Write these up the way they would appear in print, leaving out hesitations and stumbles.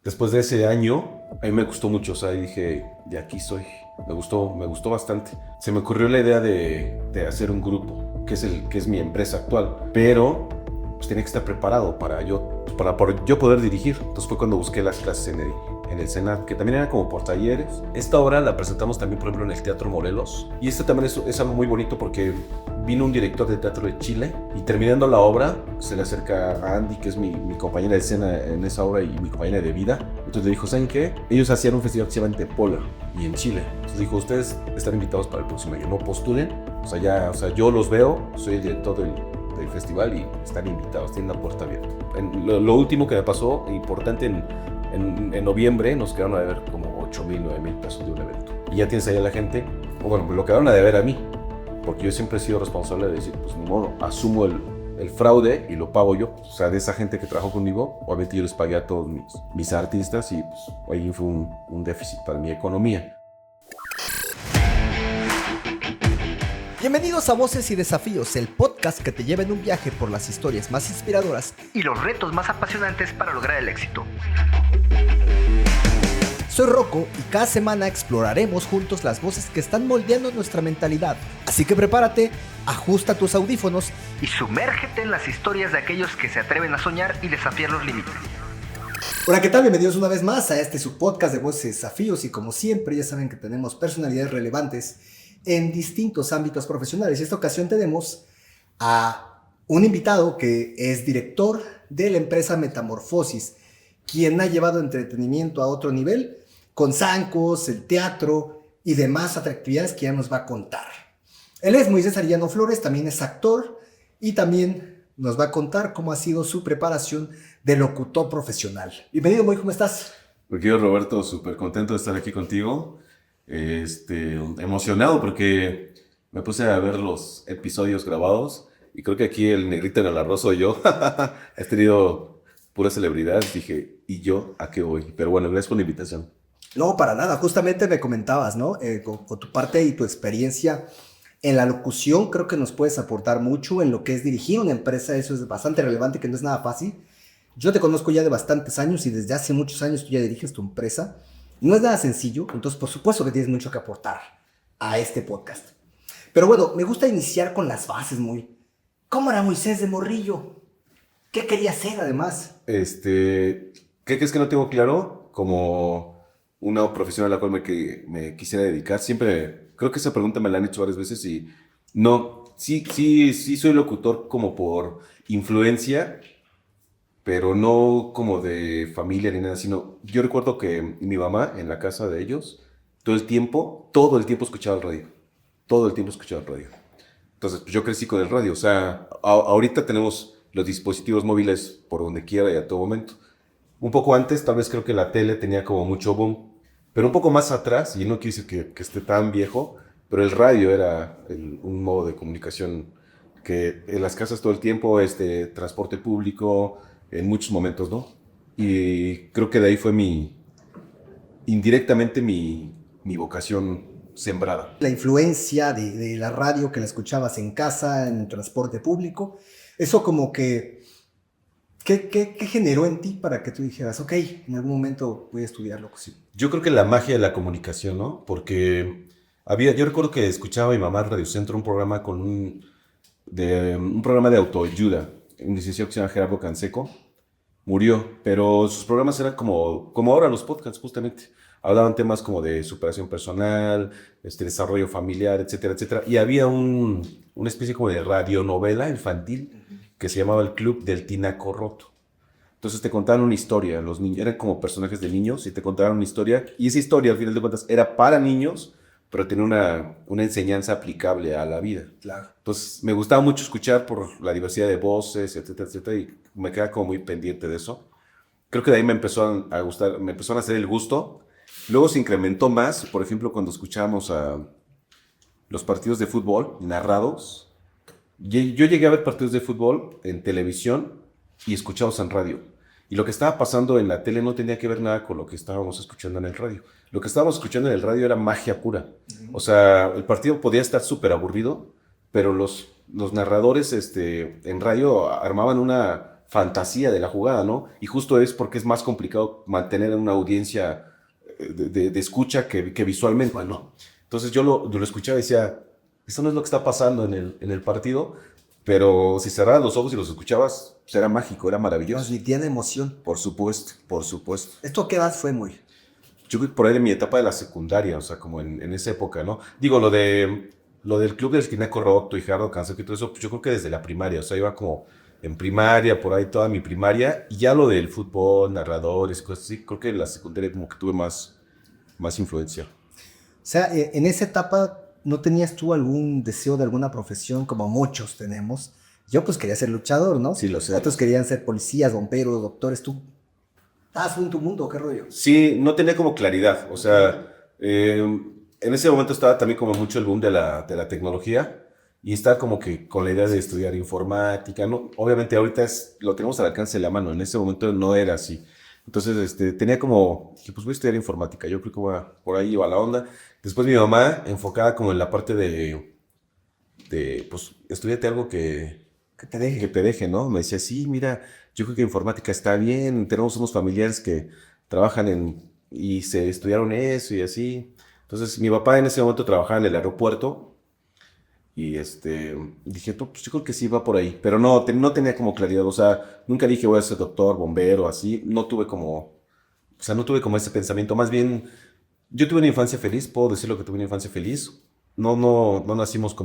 Después de ese año, a mí me gustó mucho, o sea, dije, de aquí soy. Me gustó bastante. Se me ocurrió la idea de hacer un grupo, que es mi empresa actual, pero pues tenía que estar preparado para yo poder dirigir. Entonces fue cuando busqué las clases en el Senat, que también era como por talleres. Esta obra la presentamos también, por ejemplo, en el Teatro Morelos. Y esto también es algo muy bonito porque vino un director de teatro de Chile y terminando la obra se le acerca a Andy, que es mi compañera de escena en esa obra y mi compañera de vida. Entonces le dijo, ¿saben qué? Ellos hacían un festival que se llama Tepola y en Chile. Entonces dijo, ustedes están invitados para el próximo año, no postulen. O sea, yo los veo, soy el director del festival y están invitados, tienen la puerta abierta. Lo último que me pasó, importante, en noviembre nos quedaron a deber como 8,000, 9,000 pesos de un evento. Y ya tienes ahí a la gente, o bueno, me lo quedaron a deber a mí, porque yo siempre he sido responsable de decir, pues ni modo, asumo el fraude y lo pago yo. O sea, de esa gente que trabajó conmigo, obviamente yo les pagué a todos mis artistas y pues ahí fue un déficit para mi economía. Bienvenidos a Voces y Desafíos, el podcast que te lleva en un viaje por las historias más inspiradoras y los retos más apasionantes para lograr el éxito. Soy Rocco y cada semana exploraremos juntos las voces que están moldeando nuestra mentalidad. Así que prepárate, ajusta tus audífonos y sumérgete en las historias de aquellos que se atreven a soñar y desafiar los límites. Hola, ¿qué tal? Bienvenidos una vez más a su podcast de Voces y Desafíos y como siempre ya saben que tenemos personalidades relevantes en distintos ámbitos profesionales. Y esta ocasión tenemos a un invitado que es director de la empresa Metamorfosis, quien ha llevado entretenimiento a otro nivel con zancos, el teatro y demás atractividades que ya nos va a contar. Él es Moisés Arellano Flores, también es actor y también nos va a contar cómo ha sido su preparación de locutor profesional. Bienvenido, Moy, ¿cómo estás? Pues yo, Roberto, súper contento de estar aquí contigo. Emocionado porque me puse a ver los episodios grabados y creo que aquí el negrito en el arroz soy yo. He tenido puras celebridades, dije, ¿y yo a qué voy? Pero bueno, gracias por la invitación. No, para nada, justamente me comentabas, ¿no? Con tu parte y tu experiencia en la locución, creo que nos puedes aportar mucho en lo que es dirigir una empresa. Eso es bastante relevante, que no es nada fácil. Yo te conozco ya de bastantes años y desde hace muchos años tú ya diriges tu empresa. No es nada sencillo, entonces por supuesto que tienes mucho que aportar a este podcast. Pero bueno, me gusta iniciar con las bases, ¿Cómo era Moisés de morrillo? ¿Qué quería hacer además? ¿Qué crees que no tengo claro? Como una profesión a la cual me quisiera dedicar. Siempre, creo que esa pregunta me la han hecho varias veces y no, sí soy locutor como por influencia, pero no como de familia ni nada, sino yo recuerdo que mi mamá en la casa de ellos, todo el tiempo escuchaba el radio. Todo el tiempo escuchaba el radio. Entonces, pues yo crecí con el radio. O sea, ahorita tenemos los dispositivos móviles por donde quiera y a todo momento. Un poco antes, tal vez creo que la tele tenía como mucho boom, pero un poco más atrás, y no quiero decir que esté tan viejo, pero el radio era un modo de comunicación que en las casas todo el tiempo, transporte público, en muchos momentos, ¿no? Y creo que de ahí fue indirectamente mi vocación sembrada. La influencia de la radio que la escuchabas en casa, en el transporte público, eso como que, ¿qué generó en ti para que tú dijeras, ok, en algún momento voy a estudiar locución? Yo creo que la magia de la comunicación, ¿no? Porque yo recuerdo que escuchaba a mi mamá en Radio Centro un programa un programa de autoayuda, un licenciado que se llama Gerardo Canseco, murió, pero sus programas eran como ahora los podcasts, justamente. Hablaban temas como de superación personal, desarrollo familiar, etcétera, etcétera. Y había una especie como de radionovela infantil que se llamaba El Club del Tinaco Roto. Entonces te contaban una historia, los niños eran como personajes de niños y te contaban una historia. Y esa historia, al final de cuentas, era para niños, pero tenía una enseñanza aplicable a la vida. Claro. Entonces me gustaba mucho escuchar por la diversidad de voces, etcétera, etcétera, y me quedaba como muy pendiente de eso. Creo que de ahí me empezó a gustar, me empezó a hacer el gusto. Luego se incrementó más, por ejemplo, cuando escuchábamos a los partidos de fútbol narrados. Yo llegué a ver partidos de fútbol en televisión y escuchados en radio. Y lo que estaba pasando en la tele no tenía que ver nada con lo que estábamos escuchando en el radio. Lo que estábamos escuchando en el radio era magia pura. O sea, el partido podía estar súper aburrido, pero los narradores en radio armaban una fantasía de la jugada, ¿no? Y justo es porque es más complicado mantener una audiencia de escucha que visualmente, ¿no? Entonces yo lo escuchaba y decía, eso no es lo que está pasando en el partido, pero si cerrabas los ojos y los escuchabas, pues era mágico, era maravilloso. Transmitían emoción. Por supuesto, por supuesto. ¿Esto a qué edad fue, muy? Yo creo que por ahí en mi etapa de la secundaria, o sea, como en esa época, ¿no? Digo, lo del Club del Esquinaco Roto y Gerardo Canseco y todo eso, pues yo creo que desde la primaria, o sea, iba como en primaria, por ahí toda mi primaria, y ya lo del fútbol, narradores, cosas así, creo que en la secundaria como que tuve más influencia. O sea, en esa etapa, ¿no tenías tú algún deseo de alguna profesión como muchos tenemos? Yo pues quería ser luchador, ¿no? Sí, lo sé. Otros querían ser policías, bomberos, doctores. ¿Tú estabas en tu mundo? ¿Qué rollo? Sí, no tenía como claridad, o sea, en ese momento estaba también como mucho el boom de la tecnología y estaba como que con la idea de estudiar informática, ¿no? Obviamente ahorita lo tenemos al alcance de la mano, en ese momento no era así. Entonces, tenía como, que pues voy a estudiar informática, yo creo que por ahí iba la onda. Después mi mamá, enfocada como en la parte pues, estudiate algo Que te deje. que te deje, ¿no? Me decía, sí, mira, yo creo que informática está bien, tenemos unos familiares que trabajan y se estudiaron eso y así. Entonces, mi papá en ese momento trabajaba en el aeropuerto y dije, "No, pues yo creo que sí va por ahí", pero no tenía como claridad, o sea, nunca dije voy a ser doctor, bombero, así, no tuve como ese pensamiento, más bien, yo tuve una infancia feliz, puedo decirlo que tuve una infancia feliz, no nacimos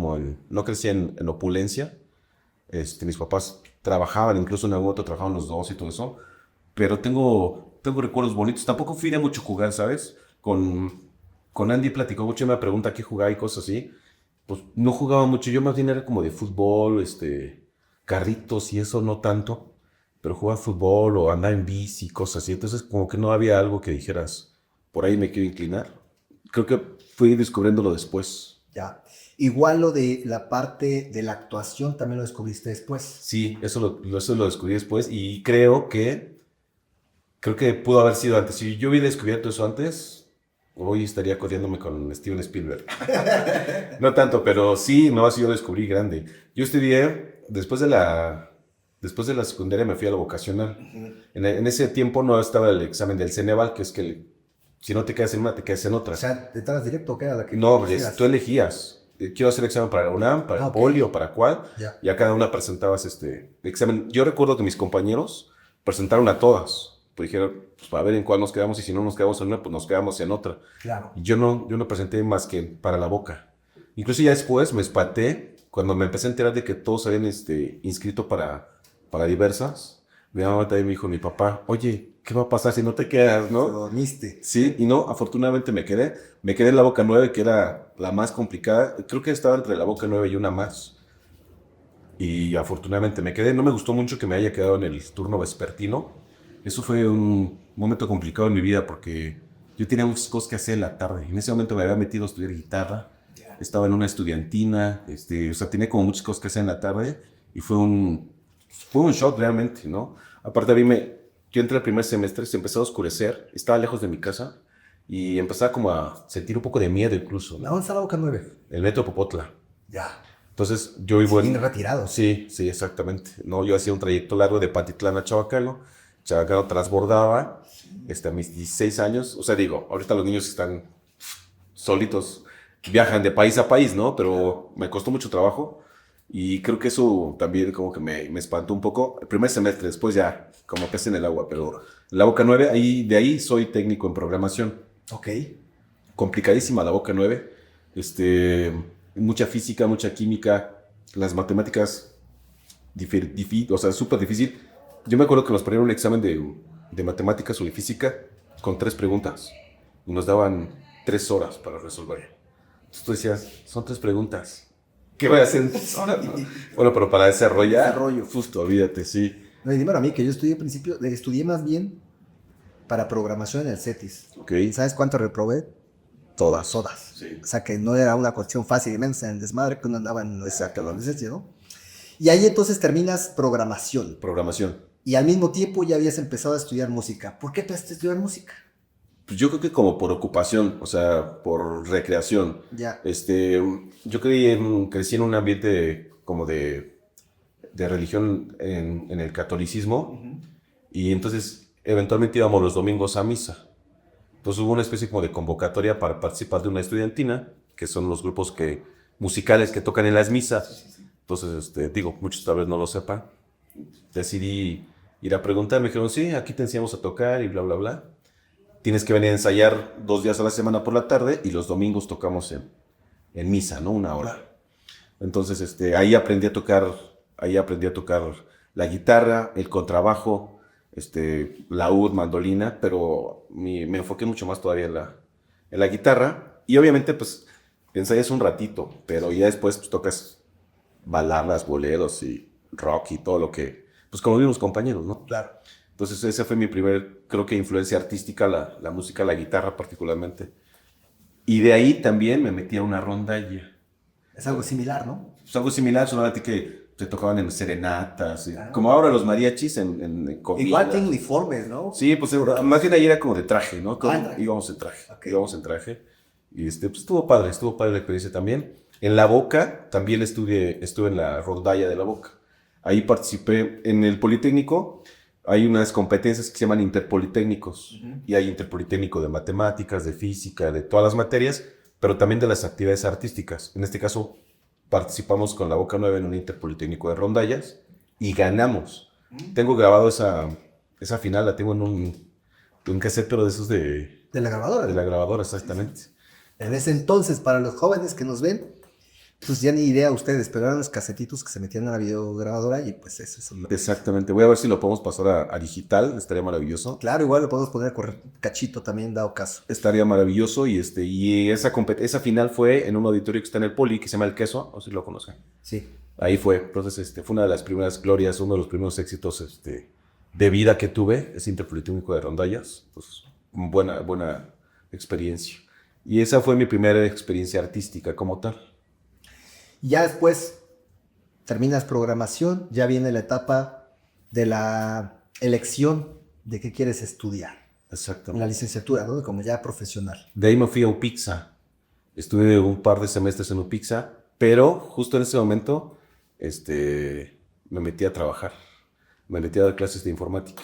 no crecí en opulencia. Mis papás trabajaban, incluso en algún momento trabajaban los dos y todo eso, pero tengo recuerdos bonitos. Tampoco fui de mucho jugar, ¿sabes? Con Andy platicó mucho y me pregunta qué jugaba y cosas así. Pues no jugaba mucho, yo más bien era como de fútbol, carritos y eso no tanto, pero jugaba fútbol o andaba en bici, cosas así. Entonces como que no había algo que dijeras, por ahí me quiero inclinar. Creo que fui descubriéndolo después. Ya. Igual lo de la parte de la actuación también lo descubriste después. Sí, eso lo descubrí después y creo que pudo haber sido antes. Si yo hubiera descubierto eso antes, hoy estaría corriéndome con Steven Spielberg. No tanto, pero sí, no, así yo descubrí grande. Yo estudié, después de la secundaria me fui a la vocacional. En ese tiempo no estaba el examen del Ceneval, que es que si no te quedas en una, te quedas en otra. O sea, ¿te estabas directo o qué era la que No, quisieras? tú elegías. Quiero hacer examen para la UNAM, para el Poli o para cuál. Ya. Y a cada una presentabas examen. Yo recuerdo que mis compañeros presentaron a todas. Pues dijeron, pues a ver en cuál nos quedamos y si no nos quedamos en una, pues nos quedamos en otra. Claro. Y yo no presenté más que para la boca. Incluso ya después me espanté cuando me empecé a enterar de que todos habían inscrito para diversas. Mi mamá también me dijo, mi papá, oye, ¿qué va a pasar si no te quedas, Te no? dormiste. Sí, y no, afortunadamente me quedé en la boca 9, que era la más complicada. Creo que estaba entre la boca 9 y una más. Y afortunadamente me quedé. No me gustó mucho que me haya quedado en el turno vespertino. Eso fue un momento complicado en mi vida porque yo tenía muchas cosas que hacer en la tarde. En ese momento me había metido a estudiar guitarra. Estaba en una estudiantina. O sea, tenía como muchas cosas que hacer en la tarde. Y fue un shock realmente, ¿no? Aparte yo entré al primer semestre, se empezó a oscurecer, estaba lejos de mi casa y empezaba como a sentir un poco de miedo incluso, ¿A ¿no? dónde está la boca 9? El metro Popotla. Ya. Entonces yo vivo Bien retirado. Sí, exactamente. No, yo hacía un trayecto largo de Pantitlán a Chabacano. Chabacano transbordaba a mis 16 años. O sea, digo, ahorita los niños están solitos, viajan de país a país, ¿no? Pero me costó mucho trabajo. Y creo que eso también como que me espantó un poco. El primer semestre, después ya, como pez en el agua, pero en la boca 9, de ahí soy técnico en programación. Ok. Complicadísima la boca 9. Mucha física, mucha química, las matemáticas, o sea, súper difícil. Yo me acuerdo que nos ponían un examen de matemáticas o de física con 3 preguntas y nos daban 3 horas para resolver. Entonces tú decías, son 3 preguntas. ¿Qué voy a hacer en 3 horas? No? Bueno, pero para desarrollar, justo, olvídate, sí. No, y dímelo a mí, que yo estudié más bien para programación en el CETIS. Ok. ¿Sabes cuánto reprobé? Todas. Sí. O sea, que no era una cuestión fácil, inmensa, en el desmadre que uno andaba en adolescencia, ¿no? Y ahí entonces terminas programación. Programación. Y al mismo tiempo ya habías empezado a estudiar música. ¿Por qué empezaste a estudiar música? Pues yo creo que como por ocupación, o sea, por recreación. Ya. Yo crecí en un ambiente como de de religión en el catolicismo. Y entonces eventualmente íbamos los domingos a misa. Entonces hubo una especie como de convocatoria para participar de una estudiantina, que son los grupos musicales que tocan en las misas. Entonces, digo, muchos tal vez no lo sepan. Decidí ir a preguntar, me dijeron, sí, aquí te enseñamos a tocar y bla, bla, bla. Tienes que venir a ensayar 2 días a la semana por la tarde y los domingos tocamos en misa, ¿no? 1 hora. Entonces, ahí aprendí a tocar la guitarra, el contrabajo, laúd, mandolina, pero me enfoqué mucho más todavía en la guitarra. Y obviamente, pues, ensayas un ratito, pero ya después pues, tocas baladas, boleros y rock y todo lo que, pues como vimos compañeros, ¿no? Claro. Entonces esa fue mi primer, creo que influencia artística, la música, la guitarra particularmente. Y de ahí también me metí a una rondalla. Es algo similar, ¿no? Es algo similar, solamente que se tocaban en serenatas, como ahora los mariachis en comida. Igual tienen uniformes, ¿no? Sí, pues más bien ahí era como de traje, ¿no? Traje. Íbamos en traje, Okay. íbamos en traje. Y pues estuvo padre la experiencia también. En La Boca también estuve en la rondalla de La Boca. Ahí participé en el Politécnico. Hay unas competencias que se llaman interpolitécnicos. Y hay interpolitécnico de matemáticas, de física, de todas las materias, pero también de las actividades artísticas. En este caso, participamos con La Boca 9 en un interpolitécnico de rondallas y ganamos. Tengo grabado esa final, la tengo en un cassette, pero de esos De la grabadora. de la grabadora, exactamente. En ese entonces, para los jóvenes que nos ven, pues ya ni idea ustedes, pero eran los casetitos que se metían a la videograbadora y pues eso es lo... Exactamente. Voy a ver si lo podemos pasar a digital, estaría maravilloso. Claro, igual lo podemos poner a correr cachito también, dado caso. Estaría maravilloso y esa final fue en un auditorio que está en el Poli, que se llama El Queso, o si lo conocen. Sí. Ahí fue. Entonces, fue una de las primeras glorias, uno de los primeros éxitos de vida que tuve, ese interpolitécnico de rondallas. Pues, buena experiencia. Y esa fue mi primera experiencia artística como tal. Y ya después terminas programación, ya viene la etapa de la elección de qué quieres estudiar. Exactamente. La licenciatura, ¿no? Como ya profesional. De ahí me fui a UPIXA. Estuve un par de semestres en UPIXA, pero justo en ese momento me metí a trabajar. Me metí a dar clases de informática.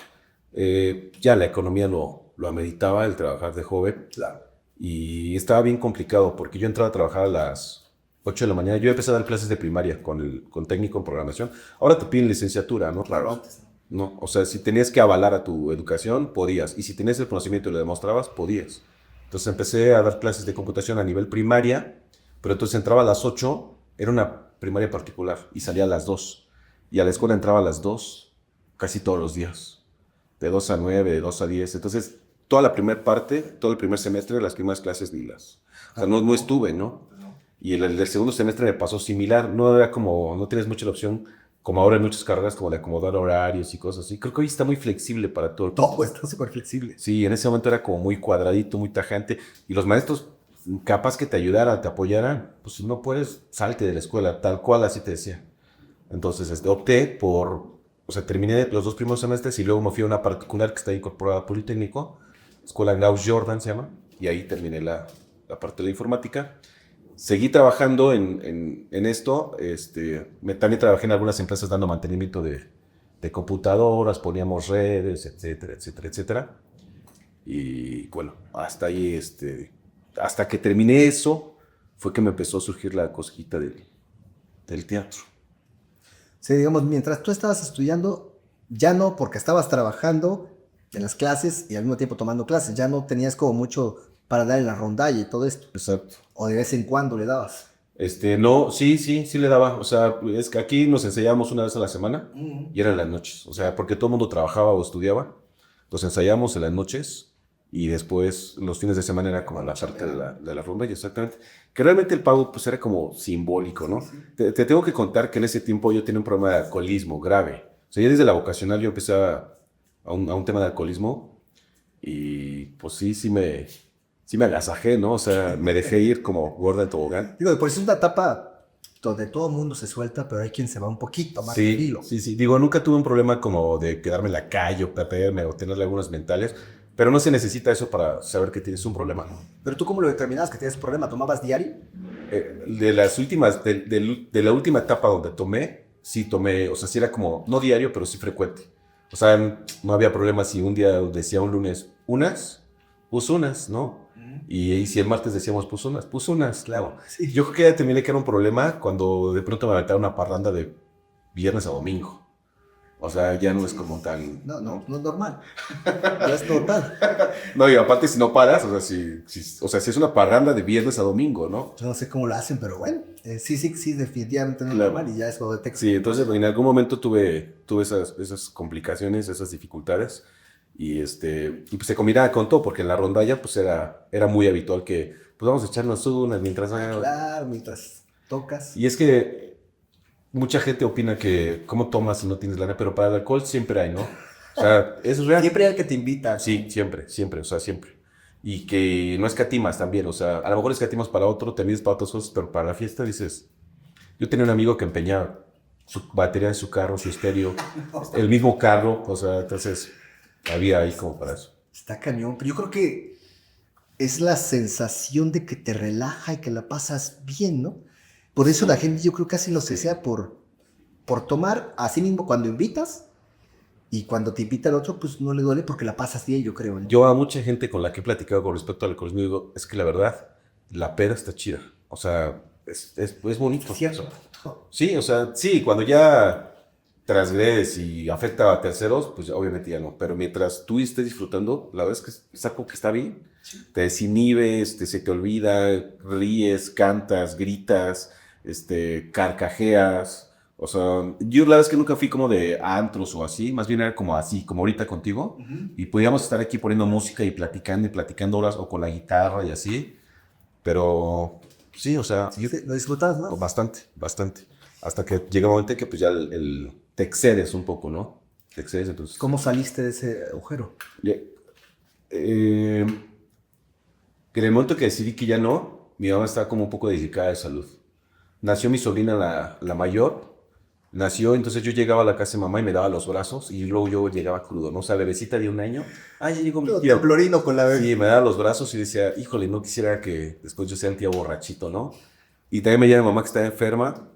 Ya la economía lo ameritaba, el trabajar de joven. Claro. Y estaba bien complicado porque yo entraba a trabajar a las 8 de la mañana. Yo empecé a dar clases de primaria con técnico en programación. Ahora te piden licenciatura, ¿no? Claro, antes no. No, o sea, si tenías que avalar a tu educación, podías. Y si tenías el conocimiento y lo demostrabas, podías. Entonces empecé a dar clases de computación a nivel primaria, pero entonces entraba a las 8, era una primaria particular, y salía a las 2. Y a la escuela entraba a las 2, casi todos los días. De 2 a 9, de 2 a 10. Entonces, toda la primera parte, todo el primer semestre, las primeras clases ni las... O sea, no estuve, ¿no? Y el segundo semestre me pasó similar. No era como, no tienes mucha la opción, como ahora en muchas carreras, como de acomodar horarios y cosas así. Creo que hoy está muy flexible para todo. Todo está súper flexible. Sí, en ese momento era como muy cuadradito, muy tajante. Y los maestros, capaz que te ayudaran, te apoyaran, pues si no puedes, salte de la escuela, tal cual, así te decía. Entonces, opté por, o sea, terminé los 2 primeros semestres y luego me fui a una particular que está incorporada al Politécnico, Escuela Gauss Jordan se llama, y ahí terminé la parte de la informática. Seguí trabajando en esto, también trabajé en algunas empresas dando mantenimiento de computadoras, poníamos redes, etcétera, etcétera, etcétera. Y bueno, hasta ahí, hasta que terminé eso, fue que me empezó a surgir la cosquita del teatro. Sí, digamos, mientras tú estabas estudiando, ya no, porque estabas trabajando en las clases y al mismo tiempo tomando clases, ya no tenías como mucho para dar en la rondalla y todo esto. Exacto. O de vez en cuando le dabas. No, sí le daba. O sea, es que aquí nos ensayábamos una vez a la semana y era en las noches. O sea, porque todo el mundo trabajaba o estudiaba. Nos ensayábamos en las noches y después los fines de semana era como la parte de la rondalla, exactamente. Que realmente el pago pues era como simbólico, ¿no? Sí. Te tengo que contar que en ese tiempo yo tenía un problema de alcoholismo grave. O sea, ya desde la vocacional yo empecé a un tema de alcoholismo y pues sí me agasajé, ¿no? O sea, me dejé ir como gorda en tobogán. Digo, por eso es una etapa donde todo el mundo se suelta, pero hay quien se va un poquito más de filo. Sí. Digo, nunca tuve un problema como de quedarme en la calle o perderme o tener lagunas mentales, pero no se necesita eso para saber que tienes un problema, ¿no? ¿Pero tú cómo lo determinabas que tienes un problema? ¿Tomabas diario? De la última etapa donde tomé, sí tomé, o sea, sí era como, no diario, pero sí frecuente. O sea, no había problema si un día decía un lunes, pues unas, ¿no? Y si el martes decíamos, pues unas, claro. Sí. Yo creo que ya terminé que era un problema cuando de pronto me aventaba una parranda de viernes a domingo. O sea, ya no es como tan... No es normal. No es normal. No, y aparte si no paras, o sea, si es una parranda de viernes a domingo, ¿no? Yo no sé cómo lo hacen, pero bueno, sí, definitivamente no es Claro. normal y ya es lo detecto. Sí, entonces en algún momento tuve esas complicaciones, esas dificultades y pues se combinaba con todo porque en la rondalla pues era muy habitual que pues vamos a echarnos unas mientras... Claro, mientras tocas. Y es que mucha gente opina que cómo tomas si no tienes lana, pero para el alcohol siempre hay, ¿no? O sea, es real. Siempre hay el que te invita. Sí, siempre, o sea, siempre. Y que no escatimas también, o sea, a lo mejor escatimas para otro, te mides para otras cosas, pero para la fiesta dices... Yo tenía un amigo que empeñaba su batería de su carro, su estéreo, el mismo carro, o sea, entonces había ahí como para eso. Está cañón, pero yo creo que es la sensación de que te relaja y que la pasas bien, ¿no? Por eso la gente yo creo que así lo desea por tomar, así mismo cuando invitas y cuando te invita el otro, pues no le duele porque la pasas bien, yo creo, ¿no? Yo a mucha gente con la que he platicado con respecto al alcoholismo digo, es que la verdad, la peda está chida, o sea, es bonito. Cierto. Sí, o sea, sí, cuando ya transgredes y afecta a terceros, pues obviamente ya no. Pero mientras tú estés disfrutando, la verdad es que es algo que está bien. Te desinhibes, se te olvida, ríes, cantas, gritas, carcajeas. O sea, yo la verdad es que nunca fui como de antros o así, más bien era como así, como ahorita contigo. Y podíamos estar aquí poniendo música y platicando horas o con la guitarra y así. Pero sí, o sea, Sí, lo disfrutas, ¿no? bastante. Hasta que llega un momento en que pues ya te excedes un poco, ¿no? Te excedes, entonces... ¿Cómo saliste de ese agujero? En el momento que decidí que ya no, mi mamá estaba como un poco delicada de salud. Nació mi sobrina, la mayor. Nació, entonces yo llegaba a la casa de mamá y me daba los brazos y luego yo llegaba crudo, ¿no? O sea, bebecita de 1 año. Ay, ya llegó mi tío. Temblorino con la bebé. Sí, me daba los brazos y decía, híjole, no quisiera que después yo sea el tío borrachito, ¿no? Y también me llama mi mamá que está enferma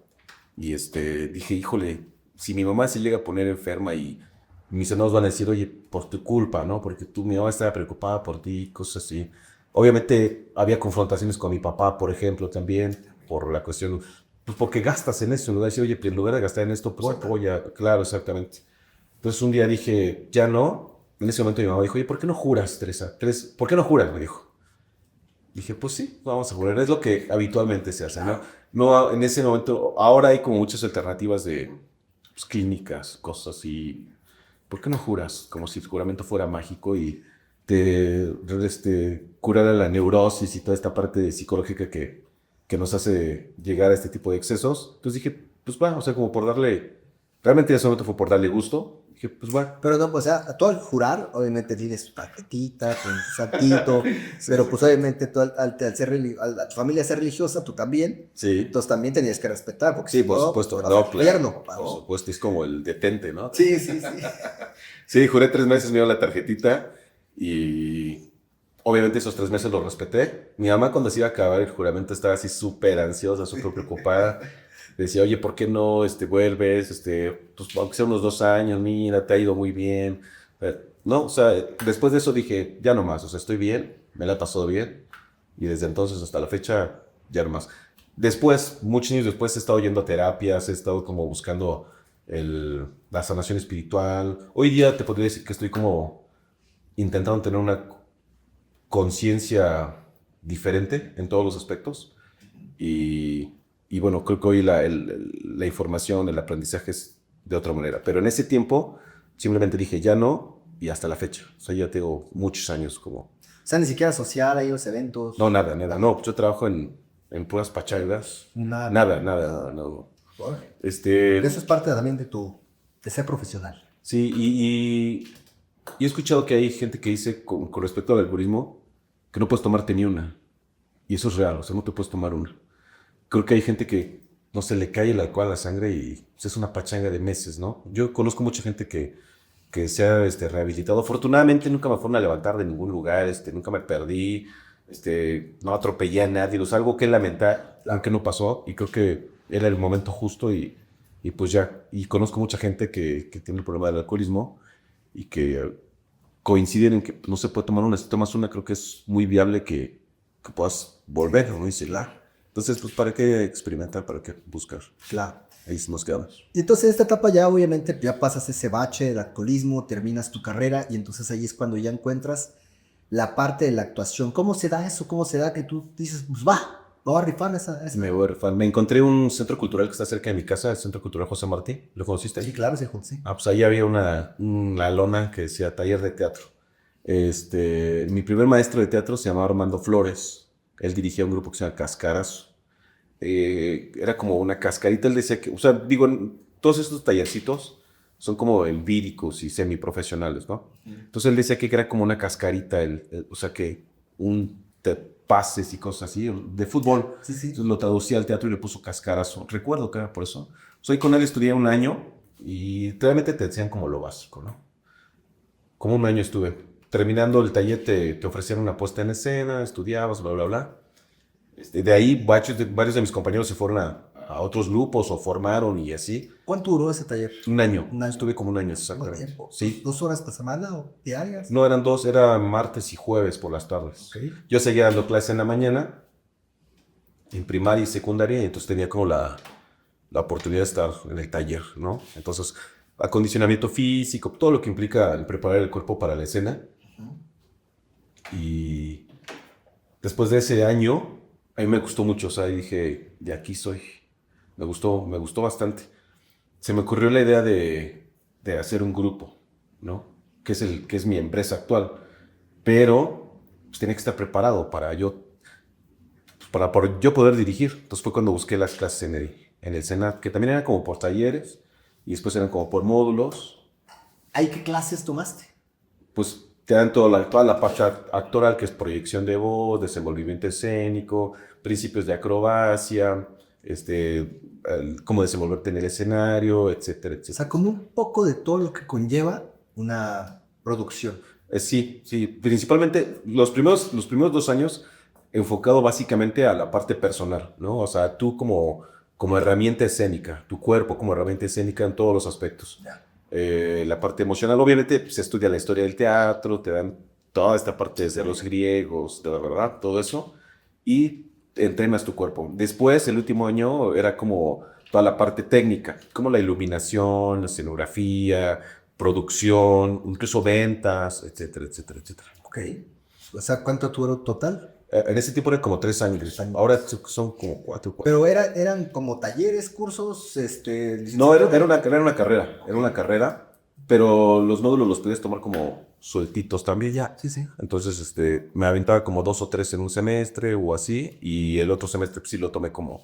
y dije, híjole, si mi mamá se llega a poner enferma y mis hermanos van a decir, oye, por tu culpa, ¿no? Porque mi mamá estaba preocupada por ti, cosas así. Obviamente había confrontaciones con mi papá, por ejemplo, también, por la cuestión, pues porque gastas en eso, en lugar de decir, oye, en lugar de gastar en esto, pues apoya, claro, exactamente. Entonces un día dije, ya no. En ese momento mi mamá dijo, oye, ¿por qué no juras, Teresa? ¿Por qué no juras? Me dijo. Dije, pues sí, vamos a jurar. Es lo que habitualmente se hace, ¿no? No, en ese momento, ahora hay como muchas alternativas de pues, clínicas, cosas así. ¿Por qué no juras? Como si el juramento fuera mágico y te curara la neurosis y toda esta parte psicológica que nos hace llegar a este tipo de excesos. Entonces dije, pues va, o sea, como por darle, realmente en ese momento fue por darle gusto. Dije, pues va. Pero no, pues, o sea, tú al jurar, obviamente tienes tu tarjetita, tu santito, pero pues obviamente tú al a tu familia ser religiosa, tú también. Sí. Entonces también tenías que respetar, porque Sí, si por no, supuesto. pues, vas No, al infierno, claro. papá, Por ¿no? supuesto, es como el detente, ¿no? Sí. Sí, juré 3 meses, me dio la tarjetita y obviamente esos 3 meses los respeté. Mi mamá cuando se iba a acabar el juramento estaba así súper ansiosa, súper preocupada. Decía, oye, ¿por qué no vuelves? Pues aunque sea unos 2 años, mira, te ha ido muy bien. No, o sea, después de eso dije, ya no más, o sea, estoy bien, me la he pasado bien. Y desde entonces hasta la fecha, ya no más. Después, muchos años después, he estado yendo a terapias, he estado como buscando la sanación espiritual. Hoy día te podría decir que estoy como intentando tener una conciencia diferente en todos los aspectos. Y bueno, creo que hoy la información, el aprendizaje es de otra manera. Pero en ese tiempo, simplemente dije, ya no, y hasta la fecha. O sea, ya tengo muchos años como... O sea, ni siquiera social, hay los eventos. No, nada. No, yo trabajo en puras pachangas. Nada. No. Eso es parte también de ser profesional. Sí, y he escuchado que hay gente que dice, con respecto al algoritmo, que no puedes tomarte ni una. Y eso es real, o sea, no te puedes tomar una. Creo que hay gente que no se le cae el alcohol a la sangre y pues, es una pachanga de meses, ¿no? Yo conozco mucha gente que se ha rehabilitado. Afortunadamente nunca me fueron a levantar de ningún lugar, nunca me perdí, no atropellé a nadie. O sea, algo que lamentar, aunque no pasó, y creo que era el momento justo y Y pues ya, y conozco mucha gente que tiene el problema del alcoholismo y que coinciden en que no se puede tomar una. Si tomas una, creo que es muy viable que puedas volver, ¿no? Y entonces, pues, ¿para qué experimentar? ¿Para qué buscar? Claro. Ahí nos quedamos. Y entonces en esta etapa ya obviamente ya pasas ese bache del alcoholismo, terminas tu carrera y entonces ahí es cuando ya encuentras la parte de la actuación. ¿Cómo se da eso? ¿Cómo se da que tú dices, pues voy a rifar esa? Me voy a rifar. Me encontré un centro cultural que está cerca de mi casa, el Centro Cultural José Martí. ¿Lo conociste? Sí, claro, sí. Ah, pues ahí había una lona que decía taller de teatro. Mi primer maestro de teatro se llamaba Armando Flores. Él dirigía un grupo que se llama Cascaras. Era como una cascarita. Él decía que, o sea, digo, todos estos tallercitos son como empíricos y semiprofesionales, ¿no? Entonces él decía que era como una cascarita, o sea, que pases y cosas así, de fútbol. Sí. Entonces lo traducía al teatro y le puso Cascaras. Recuerdo que era por eso. Soy con él, estudié un año y realmente te decían como lo básico, ¿no? Como un año estuve. Terminando el taller te ofrecían una puesta en escena, estudiabas, bla, bla, bla. De ahí varios de mis compañeros se fueron a otros grupos o formaron y así. ¿Cuánto duró ese taller? Un año. Un año. Estuve como un año, ¿Cuánto exactamente. tiempo? Sí. ¿2 horas por semana o diarias? No, eran 2, era martes y jueves por las tardes. Okay. Yo seguía dando clases en la mañana, en primaria y secundaria, y entonces tenía como la oportunidad de estar en el taller, ¿no? Entonces, acondicionamiento físico, todo lo que implica el preparar el cuerpo para la escena. Y después de ese año, a mí me gustó mucho, o sea, dije, de aquí soy. Me gustó bastante. Se me ocurrió la idea de hacer un grupo, ¿no? Que es mi empresa actual. Pero pues, tenía que estar preparado para yo poder dirigir. Entonces fue cuando busqué las clases en el Senat, que también eran como por talleres y después eran como por módulos. ¿Ahí qué clases tomaste? Pues te dan toda la parte actoral, que es proyección de voz, desenvolvimiento escénico, principios de acrobacia, cómo desenvolverte en el escenario, etcétera, O etcétera. sea, como un poco de todo lo que conlleva una producción. Sí, principalmente los primeros 2 años enfocado básicamente a la parte personal, ¿no? O sea, tú como herramienta escénica, tu cuerpo como herramienta escénica en todos los aspectos. Ya. La parte emocional, obviamente, se estudia la historia del teatro, te dan toda esta parte desde los griegos, de la verdad, todo eso, y entrenas tu cuerpo. Después, el último año, era como toda la parte técnica, como la iluminación, la escenografía, producción, incluso ventas, etcétera, etcétera, etcétera. Ok. O sea, ¿cuánto duró total? En ese tiempo eran como 3 años. 3 años. Ahora son como 4. Pero eran como talleres, cursos, No, era una carrera, pero los módulos los podías tomar como sueltitos también ya. Sí. Entonces, me aventaba como 2 o 3 en un semestre o así, y el otro semestre pues, sí lo tomé como,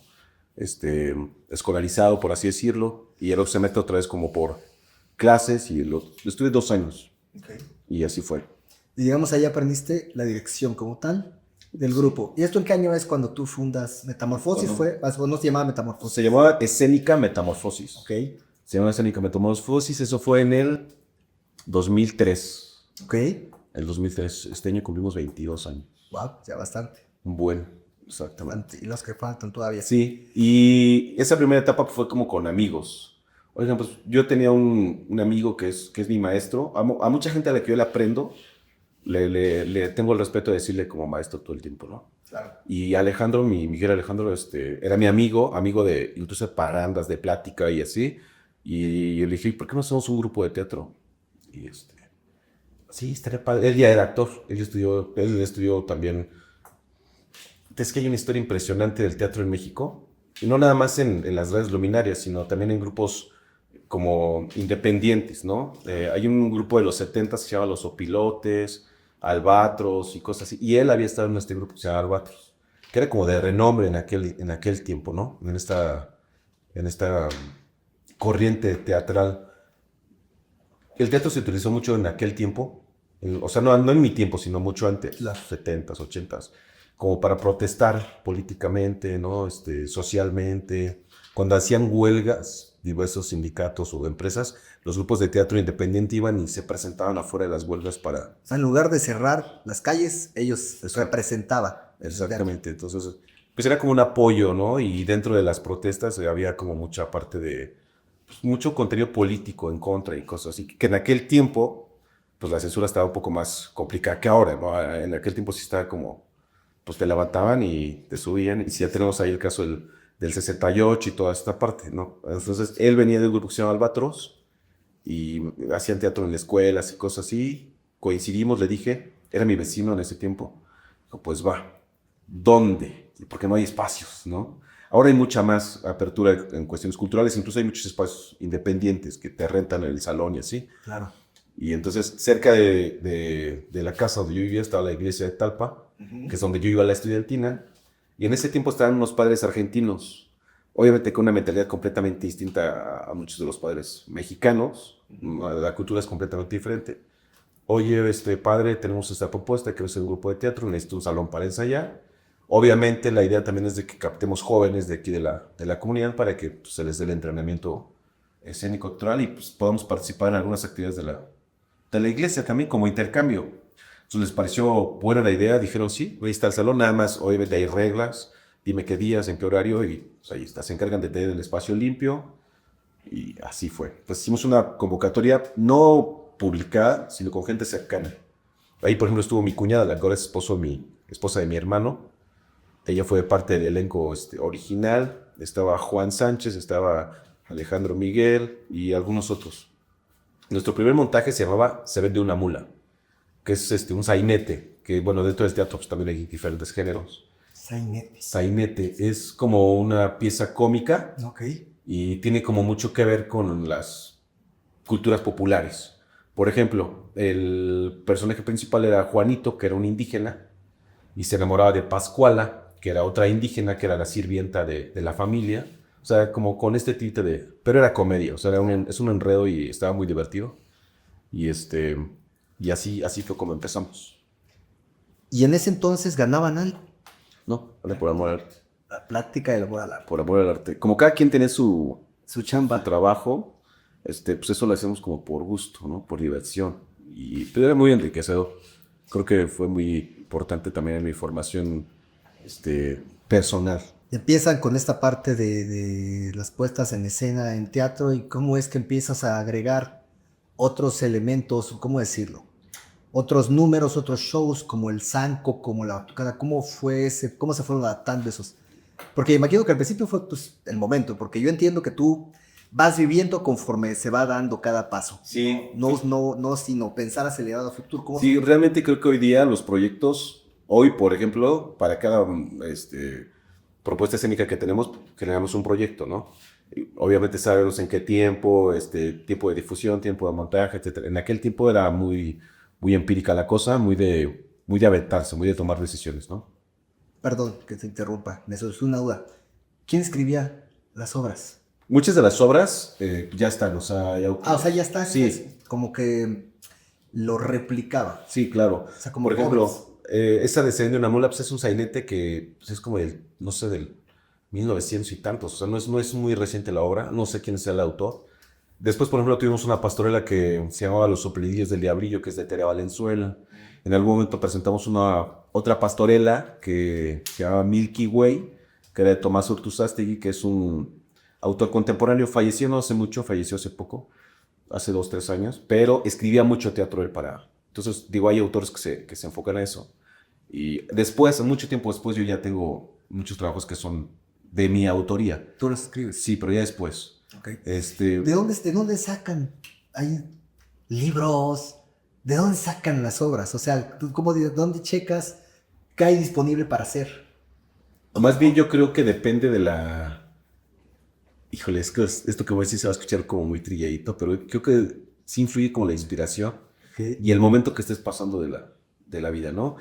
escolarizado, por así decirlo, y el otro semestre otra vez como por clases, y estuve 2 años, Okay. y así fue. Y digamos, ahí aprendiste la dirección como tal del grupo. ¿Y esto en qué año es cuando tú fundas Metamorfosis? No se llamaba Metamorfosis. Se llamaba Escénica Metamorfosis. Ok. Se llamaba Escénica Metamorfosis, eso fue en el 2003. Ok. El 2003, este año cumplimos 22 años. Wow, ya bastante. Exactamente. Y los que faltan todavía. Sí, y esa primera etapa fue como con amigos. Oigan, pues yo tenía un amigo que es mi maestro. A mucha gente a la que yo le aprendo, le tengo el respeto de decirle como maestro todo el tiempo, ¿no? Claro. Y Alejandro, Miguel Alejandro, era mi amigo de incluso parandas, de plática y así. Y yo le dije, ¿por qué no hacemos un grupo de teatro? Y sí, estaría padre. Él ya era actor, él estudió también. Es que hay una historia impresionante del teatro en México, y no nada más en las redes luminarias, sino también en grupos como independientes, ¿no? Hay un grupo de los 70 que se llama Los Opilotes, Albatros y cosas así, y él había estado en este grupo que se llama Albatros, que era como de renombre en aquel tiempo, ¿no? En esta corriente teatral. El teatro se utilizó mucho en aquel tiempo, o sea, no en mi tiempo, sino mucho antes, los 70s, 80s, como para protestar políticamente, ¿no? Socialmente. Cuando hacían huelgas, diversos sindicatos o empresas, los grupos de teatro independiente iban y se presentaban afuera de las huelgas para... O sea, en lugar de cerrar las calles, ellos representaban. Exactamente. Entonces, pues era como un apoyo, ¿no? Y dentro de las protestas había como mucha parte de pues, mucho contenido político en contra y cosas así, que en aquel tiempo, pues la censura estaba un poco más complicada que ahora, ¿no? En aquel tiempo sí estaba como, pues te levantaban y te subían, y si ya tenemos ahí el caso del 68 y toda esta parte, ¿no? Entonces, él venía del grupo que se llama Albatros, y hacían teatro en la escuela y cosas así, coincidimos, le dije, era mi vecino en ese tiempo, dijo, pues va, ¿dónde? Porque no hay espacios, ¿no? Ahora hay mucha más apertura en cuestiones culturales, incluso hay muchos espacios independientes que te rentan en el salón y así. Claro. Y entonces, cerca de la casa donde yo vivía estaba la iglesia de Talpa, que es donde yo iba a la estudiantina, y en ese tiempo estaban unos padres argentinos, obviamente con una mentalidad completamente distinta a muchos de los padres mexicanos, la cultura es completamente diferente. Oye, padre, tenemos esta propuesta, que es un grupo de teatro, necesito un salón para ensayar. Obviamente la idea también es de que captemos jóvenes de aquí de la comunidad para que pues, se les dé el entrenamiento escénico actoral y pues, podamos participar en algunas actividades de la iglesia también como intercambio. Entonces les pareció buena la idea, dijeron sí, ahí está el salón, nada más obviamente hay reglas, dime qué días, en qué horario y pues, ahí está, se encargan de tener el espacio limpio y así fue. Pues hicimos una convocatoria no publicada, sino con gente cercana. Ahí por ejemplo estuvo mi cuñada, la que ahora es esposa de mi hermano. Ella fue parte del elenco original, estaba Juan Sánchez, estaba Alejandro Miguel y algunos otros. Nuestro primer montaje se llamaba Se vende una mula, que es un sainete, que bueno, dentro del teatro pues, también hay diferentes géneros. Sainete. Sainete es como una pieza cómica Ok. y tiene como mucho que ver con las culturas populares. Por ejemplo, el personaje principal era Juanito, que era un indígena, y se enamoraba de Pascuala, que era otra indígena, que era la sirvienta de la familia. O sea, como con este tipo de... Pero era comedia, o sea, es un enredo y estaba muy divertido. Y, y así fue como empezamos. Y en ese entonces ganaban algo. No, vale, por amor al arte. La plática del amor al arte. Por amor al arte. Como cada quien tiene su Su chamba. trabajo, pues eso lo hacemos como por gusto, ¿no? Por diversión. Pero era muy enriquecedor. Creo que fue muy importante también en mi formación personal. Empiezan con esta parte de las puestas en escena en teatro y cómo es que empiezas a agregar otros elementos, ¿cómo decirlo? Otros números, otros shows como el Zanco, como la Batucada. ¿Cómo se fueron adaptando esos? Porque imagino que al principio fue pues, el momento, porque yo entiendo que tú vas viviendo conforme se va dando cada paso. Sí. No, sino pensar acelerado a futuro. ¿Cómo Sí, realmente creo que hoy día los proyectos, hoy por ejemplo, para cada propuesta escénica que tenemos, generamos un proyecto, ¿no? Y obviamente sabemos en qué tiempo, tiempo de difusión, tiempo de montaje, etc. En aquel tiempo era muy, muy empírica la cosa, muy de aventarse, muy de tomar decisiones, ¿no? Perdón que te interrumpa, me surgió una duda. ¿Quién escribía las obras? Muchas de las obras ya están, o sea, hay autores. O sea, ya está. Sí. Como que lo replicaba. Sí, claro. O sea, como por ejemplo, covers. esa de Se vende una mula pues es un sainete que pues, es como del, no sé, del 1900 y tantos. O sea, no es muy reciente la obra, no sé quién sea el autor. Después, por ejemplo, tuvimos una pastorela que se llamaba Los Soplillos del Diablillo, que es de Tere Valenzuela. En algún momento presentamos otra pastorela que se llamaba Milky Way, que era de Tomás Urtuzástegui, que es un autor contemporáneo, falleció no hace mucho, falleció hace poco, hace 2, 3 años, pero escribía mucho teatro él para... Entonces, digo, hay autores que se enfocan a eso. Y después, mucho tiempo después, yo ya tengo muchos trabajos que son de mi autoría. Tú los escribes. Sí, pero ya después. Okay. ¿De dónde sacan? ¿Hay libros? ¿De dónde sacan las obras? O sea, ¿dónde checas qué hay disponible para hacer? Más bien yo creo que depende de la... Híjole, es que esto que voy a decir se va a escuchar como muy trilladito, pero creo que sí influye como la inspiración y el momento que estés pasando de la vida, ¿no?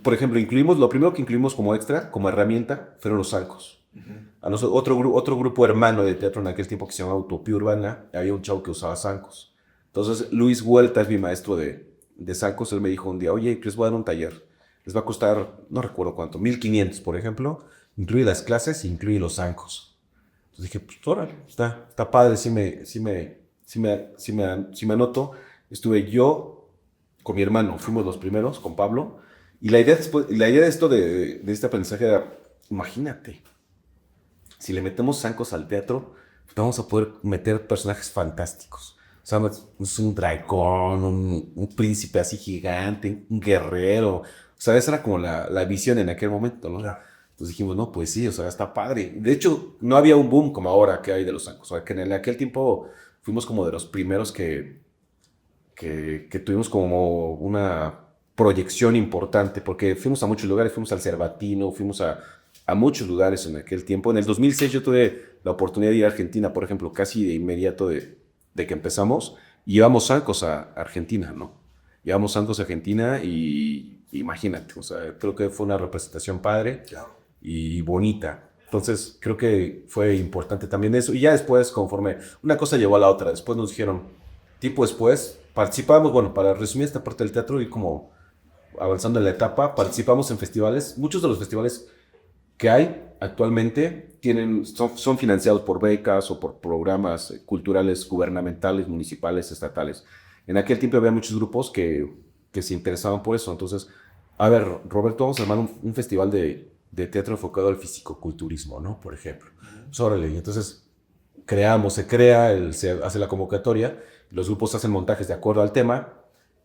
Por ejemplo, lo primero que incluimos como extra, como herramienta, fueron los zancos. A nosotros, otro grupo hermano de teatro en aquel tiempo que se llamaba Utopía Urbana, había un chavo que usaba zancos. Entonces, Luis Huerta es mi maestro de zancos. Él me dijo un día, oye, les voy a dar un taller. Les va a costar, no recuerdo cuánto, 1,500, por ejemplo. Incluye las clases e incluye los zancos. Entonces dije, pues, órale, está padre, sí me anoto. Estuve yo con mi hermano, fuimos los primeros, con Pablo. Y la idea de esto, de este aprendizaje era, imagínate, si le metemos zancos al teatro, vamos a poder meter personajes fantásticos. O sea, es un dragón, un príncipe así gigante, un guerrero. O sea, esa era como la visión en aquel momento, ¿no? Claro. Entonces dijimos, no, pues sí, o sea, está padre. De hecho, no había un boom como ahora que hay de los zancos. O sea, que en aquel tiempo fuimos como de los primeros que tuvimos como una proyección importante, porque fuimos a muchos lugares, fuimos al Cervatino, fuimos a muchos lugares en aquel tiempo. En el 2006 yo tuve la oportunidad de ir a Argentina, por ejemplo, casi de inmediato de que empezamos, y llevamos zancos a Argentina, ¿no? Llevamos zancos a Argentina y imagínate, o sea, creo que fue una representación padre y bonita. Entonces, creo que fue importante también eso. Y ya después, conforme una cosa llevó a la otra, después nos dijeron, tiempo después, participamos, bueno, para resumir esta parte del teatro y como avanzando en la etapa, participamos en festivales. Muchos de los festivales que hay actualmente son financiados por becas o por programas culturales, gubernamentales, municipales, estatales. En aquel tiempo había muchos grupos que se interesaban por eso. Entonces, a ver, Roberto, vamos a armar un festival de teatro enfocado al fisicoculturismo, ¿no? Por ejemplo. Pues, órale, y entonces se crea, se hace la convocatoria, los grupos hacen montajes de acuerdo al tema.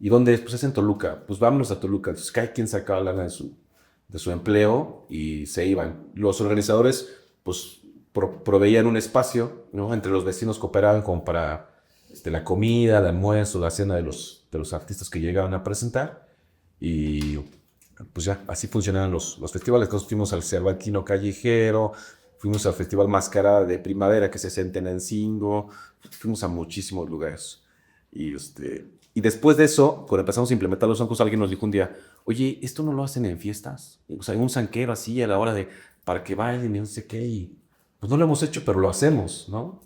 ¿Y dónde es? Pues es en Toluca. Pues vámonos a Toluca. Entonces cada quien sacaba lana de su empleo y se iban. Los organizadores pues proveían un espacio, ¿no? Entre los vecinos cooperaban como para la comida, el almuerzo, la cena de los artistas que llegaban a presentar. Y pues ya, así funcionaban los festivales. Entonces fuimos al Cervantino Callejero, fuimos al Festival Mascarada de Primavera que se hace en Tenancingo, fuimos a muchísimos lugares. Y después de eso, cuando empezamos a implementar los zancos, alguien nos dijo un día, oye, ¿esto no lo hacen en fiestas? O sea, hay un zanquero así a la hora para que bailen y no sé qué. Y pues no lo hemos hecho, pero lo hacemos, ¿no?